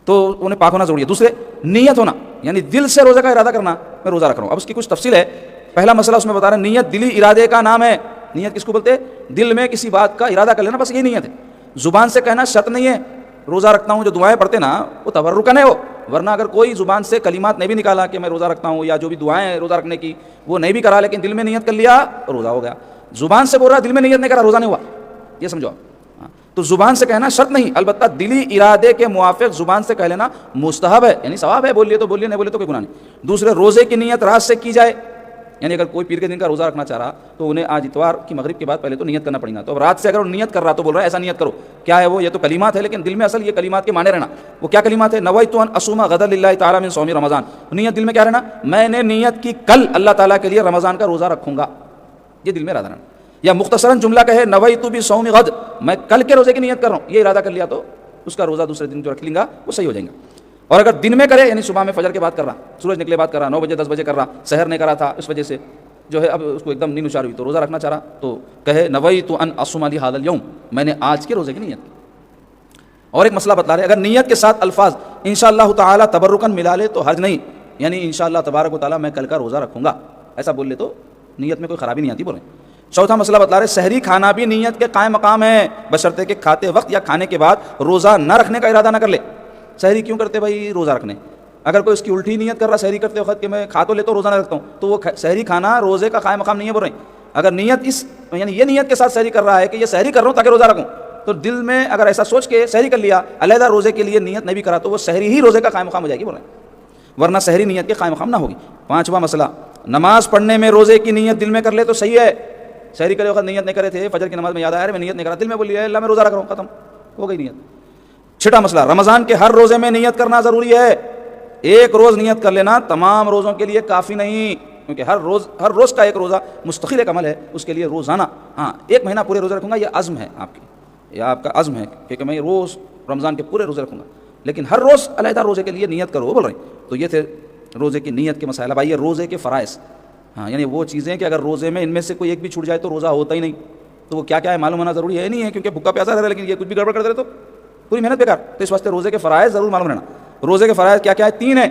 تو انہیں پاک ہونا ضروری ہے۔ دوسرے، نیت ہونا، یعنی دل سے روزے کا ارادہ کرنا میں روزہ رکھ رہا ہوں۔ اب اس کی کچھ تفصیل ہے۔ پہلا مسئلہ اس میں بتا رہے ہیں، نیت دلی ارادے کا نام ہے۔ نیت کس کو بولتے ہیں؟ دل میں کسی بات کا ارادہ کر لینا، بس یہ نیت ہے۔ زبان سے کہنا شرط نہیں ہے، روزہ رکھتا ہوں جو دعائیں پڑھتے نا وہ تبرکن ہے، ورنہ اگر کوئی زبان سے کلمات نہیں بھی نکالا کہ میں روزہ رکھتا ہوں، یا جو بھی دعائیں روزہ رکھنے کی وہ نہیں بھی کرا لیکن دل میں نیت کر لیا، روزہ ہو گیا۔ زبان سے بول رہا دل میں نیت نہیں کرا، روزہ نہیں ہوا، یہ سمجھو۔ تو زبان سے کہنا شرط نہیں، البتہ دلی ارادے کے موافق زبان سے کہہ لینا مستحب ہے، یعنی ثواب ہے، بول لیے تو بول لیے، نہیں بولے تو کوئی گناہ نہیں۔ دوسرے، روزے کی نیت رات سے کی جائے، یعنی اگر کوئی پیر کے دن کا روزہ رکھنا چاہ رہا تو انہیں آج اتوار کی مغرب کے بعد پہلے تو نیت کرنا پڑے گا۔ تو اب رات سے اگر وہ نیت کر رہا تو بول رہا ہے ایسا نیت کرو، کیا ہے وہ؟ یہ تو کلمات ہے لیکن دل میں اصل یہ کلمات کے معنی رہنا۔ وہ کیا کلمات ہے؟ نویت ان اصوم غدا للہ تعالی من صوم رمضان، نیت دل میں کیا رہنا؟ میں نے نیت کی کل اللہ تعالیٰ کے لیے رمضان کا روزہ رکھوں گا، یہ دل میں ارادہ رہنا۔ یا مختصراً جملہ کہے نویت بصوم غد، میں کل کے روزے کی نیت کر رہا ہوں، یہ ارادہ کر لیا تو اس کا روزہ دوسرے دن جو رکھ لیں گا وہ صحیح ہو جائیں گا۔ اور اگر دن میں کرے، یعنی صبح میں فجر کے بعد کر رہا، سورج نکلے بعد کر رہا، 9 بجے 10 بجے کر رہا، سحر نہیں کرا تھا اس وجہ سے جو ہے اب اس کو ایک دم نیند اشار ہوئی تو روزہ رکھنا چاہ رہا، تو کہے نویت ان اصوم لهذا اليوم، میں نے آج کے روزے کی نیت کی۔ اور ایک مسئلہ بتلا رہے، اگر نیت کے ساتھ الفاظ انشاءاللہ تعالی تبرکن ملا لے تو حرج نہیں، یعنی انشاءاللہ تبارک و تعالی میں کل کا روزہ رکھوں گا، ایسا بول لے تو نیت میں کوئی خرابی نہیں آتی بولیں. چوتھا مسئلہ بتلا رہے سحری کھانا بھی نیت کے قائم مقام ہے بشرطے کہ کھاتے وقت یا کھانے کے بعد روزہ نہ رکھنے کا ارادہ نہ کر لے. سحری کیوں کرتے بھائی؟ روزہ رکھنے. اگر کوئی اس کی الٹی نیت کر رہا سحری کرتے وقت کہ میں کھا تو لیتا ہوں روزہ نہ رکھتا ہوں, تو وہ سحری کھانا روزے کا قائم مقام نہیں ہے بول رہے ہیں. اگر نیت اس یعنی یہ نیت کے ساتھ سحری کر رہا ہے کہ یہ سحری کر رہا ہوں تاکہ روزہ رکھوں, تو دل میں اگر ایسا سوچ کے سحری کر لیا علیحدہ روزے کے لیے نیت نہیں بھی کرا تو وہ سحری ہی روزے کا قائم مقام ہو جائے گی بول رہے ہیں, ورنہ سحری نیت کے قائم مقام نہ ہوگی. پانچواں مسئلہ, نماز پڑھنے میں روزے کی نیت دل میں کر لے تو صحیح ہے. سحری کرے وقت نیت نہیں کرے تھے, فجر کی نماز میں یاد آیا میں نیت نہیں کرا, دل میں بولی ہے اللہ میں روزہ رکھ رہا ہوں, ختم ہو گئی نیت. چھٹا مسئلہ, رمضان کے ہر روزے میں نیت کرنا ضروری ہے. ایک روز نیت کر لینا تمام روزوں کے لیے کافی نہیں, کیونکہ ہر روز کا ایک روزہ مستقل ایک عمل ہے, اس کے لیے روزانہ ہاں ایک مہینہ پورے روزے رکھوں گا, یہ عزم ہے آپ کی, یہ آپ کا عزم ہے کہ میں روز رمضان کے پورے روزے رکھوں گا. لیکن ہر روز علیحدہ روزے کے لیے نیت کرو بول رہے ہیں. تو یہ تھے روزے کی نیت کے مسائل. اب آئیے روزے کے فرائض. ہاں یعنی وہ چیزیں کہ اگر روزے میں ان میں سے کوئی ایک بھی چھوٹ جائے تو روزہ ہوتا ہی نہیں. تو وہ کیا کیا ہے معلوم ہونا ضروری ہے نہیں ہے, کیونکہ بھوکا پیاسا رہے لیکن یہ کچھ بھی گڑبڑ کر دے تو پوری محنت بیکار. تو اس واسطے روزے کے فرائض ضرور معلوم رہنا. روزے کے فرائض کیا کیا ہے؟ 3 ہیں.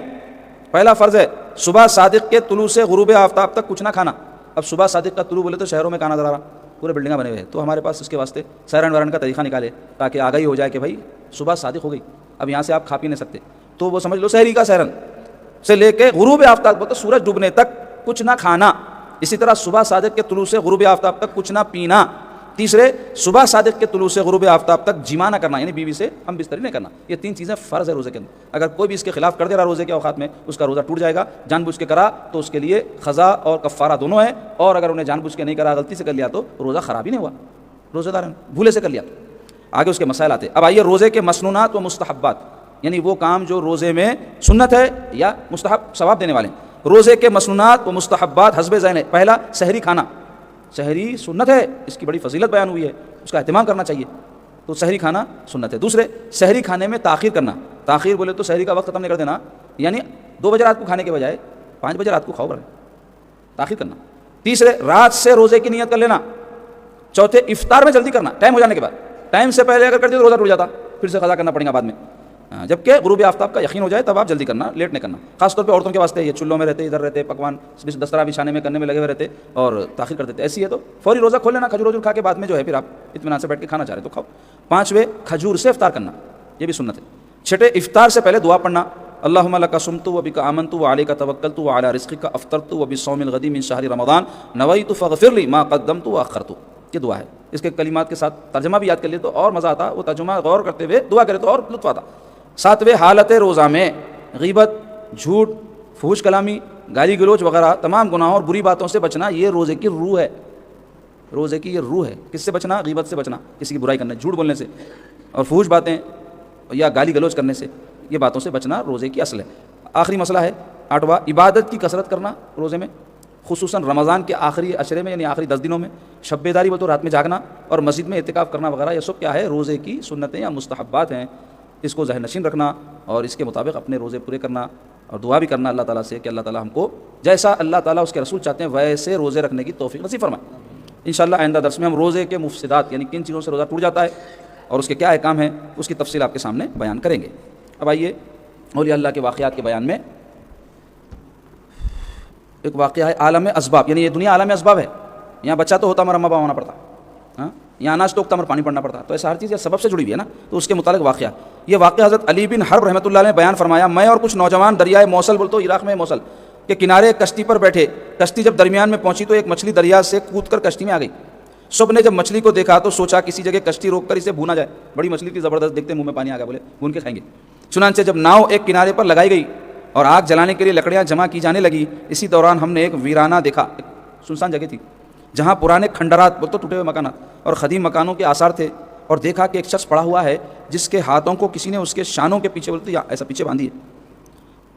پہلا فرض ہے صبح صادق کے طلوع سے غروب آفتاب تک کچھ نہ کھانا. اب صبح صادق کا طلوع بولے تو شہروں میں کہاں نظر آ رہا, پورے بلڈنگاں بنے ہوئے ہیں, تو ہمارے پاس اس کے واسطے سیرن ویرن کا طریقہ نکالے تاکہ آگاہی ہو جائے کہ بھائی صبح صادق ہو گئی, اب یہاں سے آپ کھا پی نہیں سکتے, تو وہ سمجھ لو سحری کا سیرن سے لے کے غروب آفتاب تو سورج ڈوبنے تک کچھ نہ کھانا. اسی طرح صبح صادق کے طلوع سے غروب آفتاب تک کچھ نہ پینا. تیسرے, صبح صادق کے طلوع سے غروب آفتاب تک جمع نہ کرنا, یعنی بیوی سے ہم بستری نہیں کرنا. یہ 3 چیزیں فرض ہے روزے کے اندر. اگر کوئی بھی اس کے خلاف کر دے رہا روزے کے اوقات میں, اس کا روزہ ٹوٹ جائے گا. جان بوجھ کے کرا تو اس کے لیے قضا اور کفارہ دونوں ہے, اور اگر انہیں جان بوجھ کے نہیں کرا, غلطی سے کر لیا تو روزہ خراب ہی نہیں ہوا, روزہ دار بھولے سے کر لیا. آگے اس کے مسائل آتے. اب آئیے روزے کے مسنونات و مستحبات, یعنی وہ کام جو روزے میں سنت ہے یا مستحب ثواب دینے والے. روزے کے مسنونات و مستحبات حسب ذہن ہے. پہلا, سحری کھانا. سحری سنت ہے, اس کی بڑی فضیلت بیان ہوئی ہے, اس کا اہتمام کرنا چاہیے, تو سحری کھانا سنت ہے. دوسرے, سحری کھانے میں تاخیر کرنا. تاخیر بولے تو سحری کا وقت ختم نہیں کر دینا, یعنی 2 بجے رات کو کھانے کے بجائے 5 بجے رات کو کھاؤ, برے تاخیر کرنا. تیسرے, رات سے روزے کی نیت کر لینا. چوتھے, افطار میں جلدی کرنا ٹائم ہو جانے کے بعد. ٹائم سے پہلے اگر کر دیا تو روزہ ٹوٹ جاتا, پھر سے قضا کرنا پڑے گا بعد میں, جبکہ غروب آفتاب کا یقین ہو جائے تب آپ جلدی کرنا, لیٹ نہیں کرنا. خاص طور پہ عورتوں کے واسطے, یہ چولہوں میں رہتے, ادھر رہتے, پکوان دسترخوان بچھانے میں کرنے میں لگے ہوئے رہتے اور تاخیر کر دیتے. ایسی ہے تو فوری روزہ کھول لینا, کھجور وجور کھا کے بعد میں جو ہے پھر آپ اطمینان سے بیٹھ کے کھانا چاہ رہے تو کھاؤ. 5ویں, کھجور سے افطار کرنا, یہ بھی سنت ہے. 6, افطار سے پہلے دعا پڑھنا. اللہم لک صمت و بک آمنت و علیک توکلت و علی رزقک افطرت و بصوم الغد من شہر رمضان نویت فاغفر لی ما قدمت و اخرت. یہ دعا ہے. اس کے کلمات کے ساتھ ترجمہ بھی یاد کر لیے تو اور مزہ آتا, وہ ترجمہ غور کرتے ہوئے دعا کرے تو اور لطف آتا. 7ویں, حالت روزہ میں غیبت, جھوٹ, فحش کلامی, گالی گلوچ وغیرہ تمام گناہوں اور بری باتوں سے بچنا. یہ روزے کی روح ہے, روزے کی یہ روح ہے. کس سے بچنا؟ غیبت سے بچنا, کسی کی برائی کرنے, جھوٹ بولنے سے, اور فحش باتیں یا گالی گلوچ کرنے سے, یہ باتوں سے بچنا روزے کی اصل ہے. آخری مسئلہ ہے 8واں, عبادت کی کثرت کرنا روزے میں, خصوصاً رمضان کے آخری عشرے میں, یعنی آخری 10 دنوں میں. شب بیداری بول تو رات میں جاگنا اور مسجد میں اعتکاف کرنا وغیرہ, یہ سب کیا ہے؟ روزے کی سنتیں یا مستحبات ہیں. اس کو ذہن نشین رکھنا اور اس کے مطابق اپنے روزے پورے کرنا, اور دعا بھی کرنا اللہ تعالیٰ سے کہ اللہ تعالیٰ ہم کو جیسا اللہ تعالیٰ اس کے رسول چاہتے ہیں ویسے روزے رکھنے کی توفیق نصیب فرمائے. انشاءاللہ آئندہ درس میں ہم روزے کے مفسدات, یعنی کن چیزوں سے روزہ ٹوٹ جاتا ہے اور اس کے کیا احکام ہیں, اس کی تفصیل آپ کے سامنے بیان کریں گے. اب آئیے اولیاء اللہ کے واقعات کے بیان میں. ایک واقعہ ہے عالم اسباب, یعنی یہ دنیا عالم اسباب ہے. یہاں بچہ تو ہوتا مگر اما باپ ہونا پڑتا, ہاں یہاں اناج ٹوکتا مگر پانی پڑنا پڑتا, تو ایسا ہر چیز سبب سے جڑی ہوئی ہے نا. تو اس کے متعلق واقعہ, یہ واقعہ حضرت علی بن حرب رحمۃ اللہ علیہ نے بیان فرمایا. میں اور کچھ نوجوان دریائے موصل, بولتے عراق میں موصل کے کنارے کشتی پر بیٹھے. کشتی جب درمیان میں پہنچی تو ایک مچھلی دریا سے کود کر کشتی میں آ گئی. سب نے جب مچھلی کو دیکھا تو سوچا کسی جگہ کشتی روک کر اسے بھونا جائے. بڑی مچھلی کی زبردست, دیکھتے منہ میں پانی آ گیا, بولے بھون کے کھائیں گے. چنانچہ جب ناؤ ایک کنارے پر لگائی گئی اور آگ جلانے کے لیے لکڑیاں جمع کی جانے لگی, اسی دوران ہم نے ایک ویرانہ دیکھا. سنسان جگہ تھی جہاں پرانے کھنڈرات, بولتے ٹوٹے ہوئے مکانات اور قدیم مکانوں کے آثار تھے, اور دیکھا کہ ایک شخص پڑا ہوا ہے جس کے ہاتھوں کو کسی نے اس کے شانوں کے پیچھے, بولتے ایسا پیچھے باندھی ہے,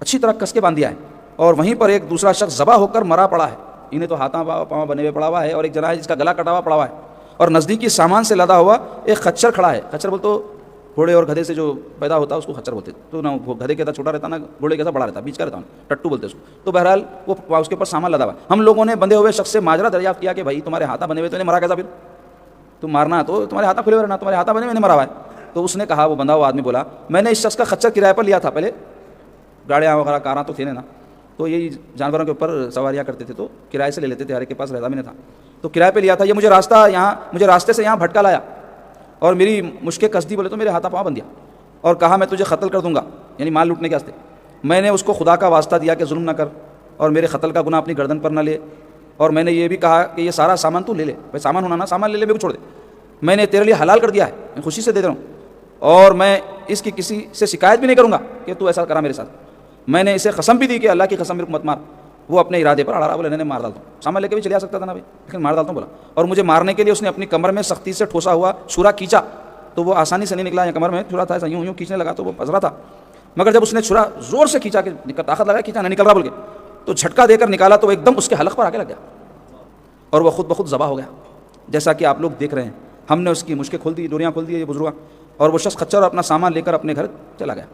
اچھی طرح کس کے باندھ دیا ہے. اور وہیں پر ایک دوسرا شخص ذبح ہو کر مرا پڑا ہے. انہیں تو ہاتھاں پاؤں بنے ہوئے پڑا ہوا ہے, اور ایک جنا ہے جس کا گلا کٹا ہوا پڑا ہوا ہے. اور نزدیکی سامان سے لدا ہوا ایک خچر کھڑا ہے. خچر بولتے گھوڑے اور گدھے سے جو پیدا ہوتا ہے اس کو خچر بولتے, تو نہ گدھے کے چھوٹا رہتا, نہ گھوڑے کے بڑا رہتا, بیچ کا رہتا, ٹٹو بولتے اس کو. تو بہرحال وہ اس کے اوپر سامان لدا ہوا. ہم لوگوں نے بندھے ہوئے شخص سے ماجرا دریافت کیا کہ بھائی تمہارے ہاتھ بنے ہوئے, تو انہیں مرا کیسا؟ پھر تم مارنا تو تمہارے ہاتھ کھلے ہوئے رہنا, تمہارے ہاتھ بنے ہوئے مرا ہوا ہے. تو اس نے کہا, وہ بندہ ہوا آدمی بولا, میں نے اس شخص کا خچر کرایہ پر لیا تھا. پہلے گاڑیاں وغیرہ کاراں تو تھے نا, تو یہی جانوروں کے اوپر سواریاں کرتے تھے، تو کرائے سے لے لیتے تھے، ہر ایک کے پاس رضا بھی نہیں تھا، تو کرائے پہ لیا تھا. یہ مجھے راستے سے یہاں بھٹکا لایا اور میری مشکیں کس دی، بولے تو میرے ہاتھا پاؤں بن دیا اور کہا میں تجھے قتل کر دوں گا، یعنی مال لوٹنے کے واسطے. میں نے اس کو خدا کا واسطہ دیا کہ ظلم نہ کر اور میرے قتل کا گناہ اپنی گردن پر نہ لے، اور میں نے یہ بھی کہا کہ یہ سارا سامان تو لے لے، بھائی سامان ہونا نا، سامان لے لے، میرے کو چھوڑ دے، میں نے تیرے لیے حلال کر دیا ہے، میں خوشی سے دے رہا ہوں، اور میں اس کی کسی سے شکایت بھی نہیں کروں گا کہ تو ایسا کرا میرے ساتھ. میں نے اسے قسم بھی دی کہ اللہ کی قسم میرے کو مت مار. وہ اپنے ارادے پر اڑا رہا، بولے نہیں مار ڈالتا ہوں، سامان لے کے بھی چلے آ سکتا تھا نا بھائی، لیکن مار ڈالتا ہوں بولا. اور مجھے مارنے کے لیے اس نے اپنی کمر میں سختی سے ٹھوسا ہوا چھرا کھینچا، تو وہ آسانی سے نہیں نکلا، یا کمر میں چھرا تھا، ایسا یوں یوں کھینچنے لگا تو وہ پھنس رہا تھا. مگر جب اس نے چھرا زور سے کھینچا کہ طاقت لگا کھینچا نہیں نکل رہا بول کے، تو جھٹکا دے کر نکالا تو وہ ایک دم اس کے حلق پر آ کے لگ گیا اور وہ خود بخود ذبح ہو گیا. جیسا کہ آپ لوگ دیکھ رہے ہیں، ہم نے اس کی مشکیں کھول دی، ڈوریاں کھول دی یہ بزرگاں، اور وہ شخص خچر اور اپنا سامان لے کر اپنے گھر چلا گیا.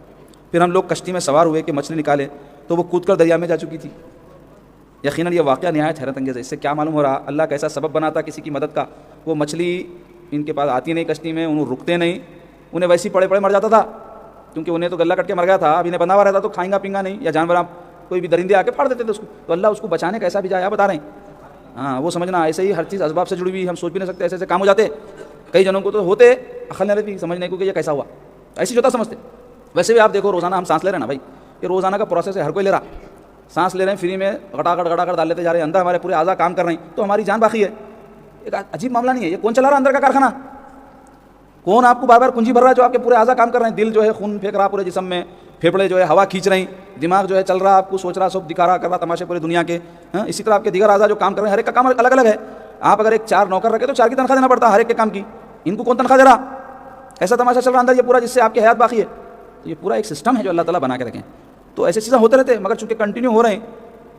پھر ہم لوگ کشتی میں سوار ہوئے کہ مچھلی نکالے، تو وہ کود کر دریا میں جا چکی تھی. یقیناً یہ واقعہ نہایت حیرت انگیز ہے. اس سے کیا معلوم ہو رہا، اللہ کیسا سبب بناتا کسی کی مدد کا. وہ مچھلی ان کے پاس آتی نہیں کشتی میں، انہوں رکتے نہیں، انہیں ویسے ہی پڑے پڑے مر جاتا تھا، کیونکہ انہیں تو گلہ کٹ کے مر گیا تھا. اب انہیں بندھا ہوا رہتا تو کھائیں گا پینگا نہیں، یا جانور کوئی بھی درندے آ کے پھاڑ دیتے تھے اس کو، تو اللہ اس کو بچانے کیسا بھی جایا بتا رہے ہیں. ہاں وہ سمجھنا ایسے ہی ہر چیز اسباب سے جڑی ہوئی، ہم سوچ بھی نہیں سکتے، ایسے ایسے کام ہو جاتے. کئی جنوں کو تو ہوتے عقل نہیں رہتی سمجھنے کو کہ یہ کیسا ہوا، ایسی ہوتا سمجھتے. ویسے بھی آپ دیکھو روزانہ ہم سانس لے رہے ہیں نا بھائی، یہ روزانہ کا پروسیس ہے، ہر کوئی لے رہا، سانس لے رہے ہیں فری میں، گڑا گڑ ڈال لیتے جا رہے ہیں، اندر ہمارے پورے اعضاء کام کر رہے ہیں، تو ہماری جان باقی ہے. ایک عجیب معاملہ نہیں ہے یہ؟ کون چلا رہا اندر کا کارخانہ؟ کون آپ کو بار بار کنجی بھر رہا ہے جو آپ کے پورے اعضاء کام کر رہے ہیں؟ دل جو ہے خون پھینک رہا پورے جسم میں، پھیپڑے جو ہے ہوا کھینچ رہے ہیں، دماغ جو ہے چل رہا، آپ کو سوچ رہا، سب دکھا رہا، کر رہا تماشے پورے دنیا کے. اسی طرح آپ کے دیگر اعضاء جو کام کر رہے ہیں، ہر ایک کا کام الگ الگ ہے. آپ اگر ایک 4 نوکر رکھے تو 4 کی تنخواہ دینا پڑتا ہے ہر ایک کے کام کی، ان کو کون تنخواہ دے رہا؟ ایسا تماشا چل رہا اندر یہ پورا، جس سے آپ کی حیات باقی ہے. تو یہ پورا ایک سسٹم ہے جو اللہ تعالیٰ بنا کے رکھیں. تو ایسی چیزیں ہوتے رہتے ہیں، مگر چونکہ کنٹینیو ہو رہے ہیں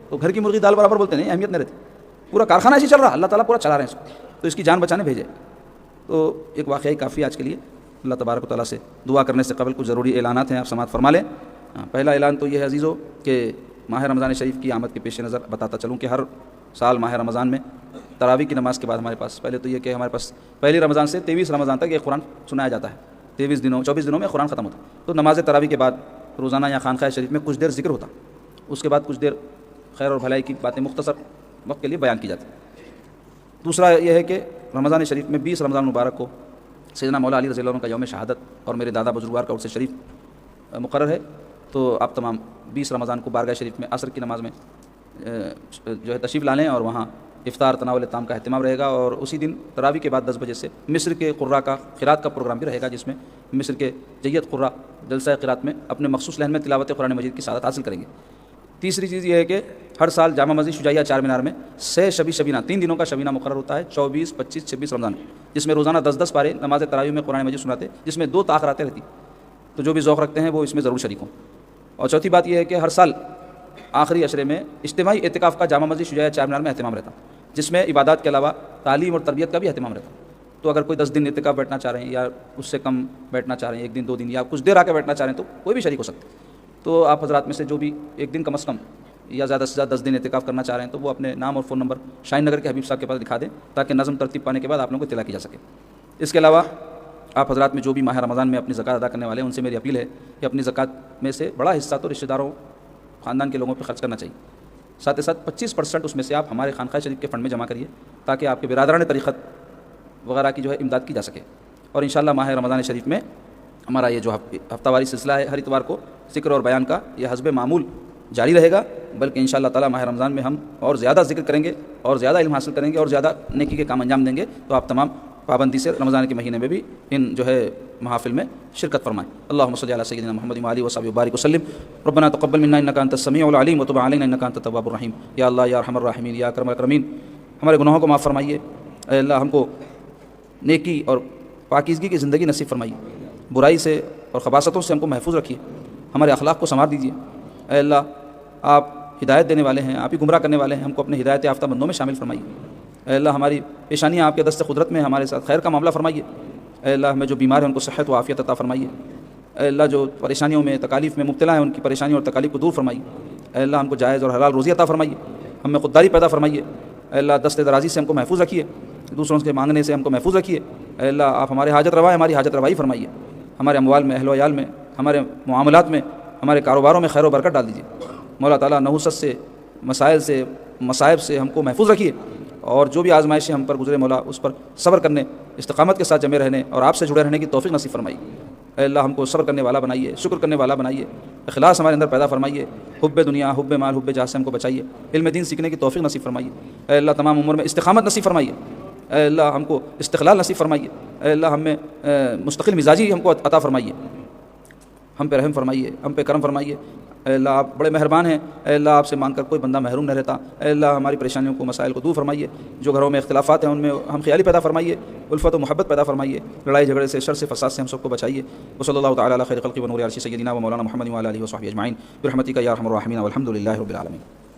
تو گھر کی مرغی دال برابر بولتے نہیں، اہمیت نہیں رہتی. پورا کارخانہ ایسے چل رہا، اللہ تعالیٰ پورا چلا رہے ہیں اس کو، تو اس کی جان بچانے بھیجے. تو ایک واقعی کافی آج کے لیے. اللہ تبارک و تعالیٰ سے دعا کرنے سے قبل کچھ ضروری اعلانات ہیں، آپ سماعت فرما لیں. پہلا اعلان تو یہ ہے عزیزو کہ ماہ رمضان شریف کی آمد کے پیش نظر بتاتا چلوں کہ ہر سال ماہ رمضان میں تراویح کی نماز کے بعد ہمارے پاس، پہلے تو یہ کہ ہمارے پاس پہلی رمضان سے 23 رمضان تک یہ قرآن سنایا جاتا ہے. 24 دنوں میں قرآن ختم ہوتا ہے. تو نماز تراویح کے بعد روزانہ یا خانقاہ شریف میں کچھ دیر ذکر ہوتا، اس کے بعد کچھ دیر خیر اور بھلائی کی باتیں مختصر وقت کے لیے بیان کی جاتی. دوسرا یہ ہے کہ رمضان شریف میں 20 رمضان مبارک کو سیدنا مولا علی رضی اللہ عنہ کا یوم شہادت اور میرے دادا بزرگوار کا عرس شریف مقرر ہے. تو آپ تمام 20 رمضان کو بارگاہ شریف میں عصر کی نماز میں جو ہے تشریف لا لیں، اور وہاں افطار تناول طعام کا اہتمام رہے گا. اور اسی دن تراویح کے بعد 10 بجے سے مصر کے قراء کا قرات کا پروگرام بھی رہے گا، جس میں مصر کے جید قراء جلسہ قرات میں اپنے مخصوص لہن میں تلاوت قرآن مجید کی سعادت حاصل کریں گے. تیسری چیز یہ ہے کہ ہر سال جامع مسجد شجاعیہ چار مینار میں 6 شبینہ 3 دنوں کا شبینہ مقرر ہوتا ہے، 24، 25، 26 رمضان، جس میں روزانہ 10 پارے نماز تراویح میں قرآن مجید سناتے، جس میں 2 تاخراتیں رہتی. تو جو بھی ذوق رکھتے ہیں وہ اس میں ضرور شریک ہوں. اور چوتھی بات یہ ہے کہ ہر سال آخری عشرے میں اجتماعی اعتکاف کا جامع مسجد شجاعیہ چار مینار میں اہتمام رہتا، جس میں عبادات کے علاوہ تعلیم اور تربیت کا بھی اہتمام رہتا. تو اگر کوئی 10 دن اعتکاف بیٹھنا چاہ رہے ہیں یا اس سے کم بیٹھنا چاہ رہے ہیں، 1 دن 2 دن یا کچھ دیر آ کے بیٹھنا چاہ رہے ہیں، تو کوئی بھی شریک ہو سکتے. تو آپ حضرات میں سے جو بھی 1 دن کم از کم یا زیادہ سے زیادہ 10 دن اعتکاف کرنا چاہ رہے ہیں، تو وہ اپنے نام اور فون نمبر شاہین نگر کے حبیب صاحب کے پاس دکھا دیں، تاکہ نظم ترتیب پانے کے بعد آپ لوگوں کو اطلاع کی جا سکے. اس کے علاوہ آپ حضرات میں جو بھی ماہ رمضان میں اپنی زکوٰۃ ادا کرنے والے ہیں، ان سے میری اپیل ہے کہ اپنی زکوٰۃ میں سے بڑا حصہ تو رشتہ داروں خاندان کے لوگوں پہ خرچ کرنا چاہیے. ساتھ ہی ساتھ 25% اس میں سے آپ ہمارے خانقاہ شریف کے فنڈ میں جمع کریے، تاکہ آپ کے برادران طریقت وغیرہ کی جو ہے امداد کی جا سکے. اور انشاءاللہ ماہ رمضان شریف میں ہمارا یہ جو ہفتہ واری سلسلہ ہے، ہر اتوار کو ذکر اور بیان کا، یہ حسب معمول جاری رہے گا. بلکہ انشاءاللہ تعالی ماہ رمضان میں ہم اور زیادہ ذکر کریں گے اور زیادہ علم حاصل کریں گے اور زیادہ نیکی کے کام انجام دیں گے. تو آپ تمام پابندی سے رمضان کے مہینے میں بھی ان جو ہے محافل میں شرکت فرمائیں. اللہم صلی علی سیدنا محمد وعلی وصحبہ وبارک وسلم. ربنا تقبل منا انک انت السمیع العلیم وتب علینا انک انت التواب الرحیم. یا اللہ یا ارحم الراحمین یا اکرم الاکرمین، ہمارے گناہوں کو معاف فرمائیے. اے اللہ ہم کو نیکی اور پاکیزگی کی زندگی نصیب فرمائیے. برائی سے اور خباثتوں سے ہم کو محفوظ رکھیے. ہمارے اخلاق کو سنوار دیجیے. اے اللہ آپ ہدایت دینے والے ہیں، آپ ہی گمراہ کرنے والے ہیں، ہم کو اپنے ہدایت یافتہ بندوں میں شامل فرمائیے. اے اللہ ہماری پیشانیاں آپ کے دست قدرت میں، ہمارے ساتھ خیر کا معاملہ فرمائیے. اے اللہ ہمیں جو بیمار ہیں ان کو صحت و عافیت عطا فرمائیے. اے اللہ جو پریشانیوں میں تکالیف میں مبتلا ہیں ان کی پریشانیوں اور تکالیف کو دور فرمائیے. اے اللہ ہم کو جائز اور حلال روزی عطا فرمائیے. ہم میں خودداری پیدا فرمائیے. اے اللہ دست درازی سے ہم کو محفوظ رکھیے، دوسروں کے مانگنے سے ہم کو محفوظ رکھیے. اے اللہ آپ ہمارے حاجت روا ہیں، ہماری حاجت روائی فرمائیے. ہمارے اموال میں، اہل و عیال میں، ہمارے معاملات میں، ہمارے کاروباروں میں خیر و برکت ڈال دیجیے. مولا تعالیٰ نحوست سے، مسائل سے، مصائب سے ہم کو محفوظ رکھیے، اور جو بھی آزمائشیں ہم پر گزرے مولا اس پر صبر کرنے، استقامت کے ساتھ جمے رہنے اور آپ سے جڑے رہنے کی توفیق نصیب فرمائیے۔ اے اللہ ہم کو صبر کرنے والا بنائیے، شکر کرنے والا بنائیے، اخلاص ہمارے اندر پیدا فرمائیے، حب دنیا، حب مال، حب جاہ سے ہم کو بچائیے، علم دین سیکھنے کی توفیق نصیب فرمائیے۔ اے اللہ تمام عمر میں استقامت نصیب فرمائیے، اے اللہ ہم کو استقلال نصیب فرمائیے، اے اللہ ہم میں مستقل مزاجی ہم کو عطا فرمائیے، ہم پہ رحم فرمائیے، ہم پہ کرم فرمائیے۔ اے اللہ آپ بڑے مہربان ہیں، اے اللہ آپ سے مانگ کر کوئی بندہ محروم نہ رہتا۔ اے اللہ ہماری پریشانیوں کو، مسائل کو دور فرمائیے، جو گھروں میں اختلافات ہیں ان میں ہم خیالی پیدا فرمائیے، الفت و محبت پیدا فرمائیے، لڑائی جھگڑے سے، شر سے، فساد سے ہم سب کو بچائیے۔ وصلی اللہ تعالیٰ علی خیر خلق و نور عرش سیدنا و مولانا محمد و علی آلہ و صحبہ اجمعین برحمتک یا ارحم الراحمین والحمد للہ رب العالمین۔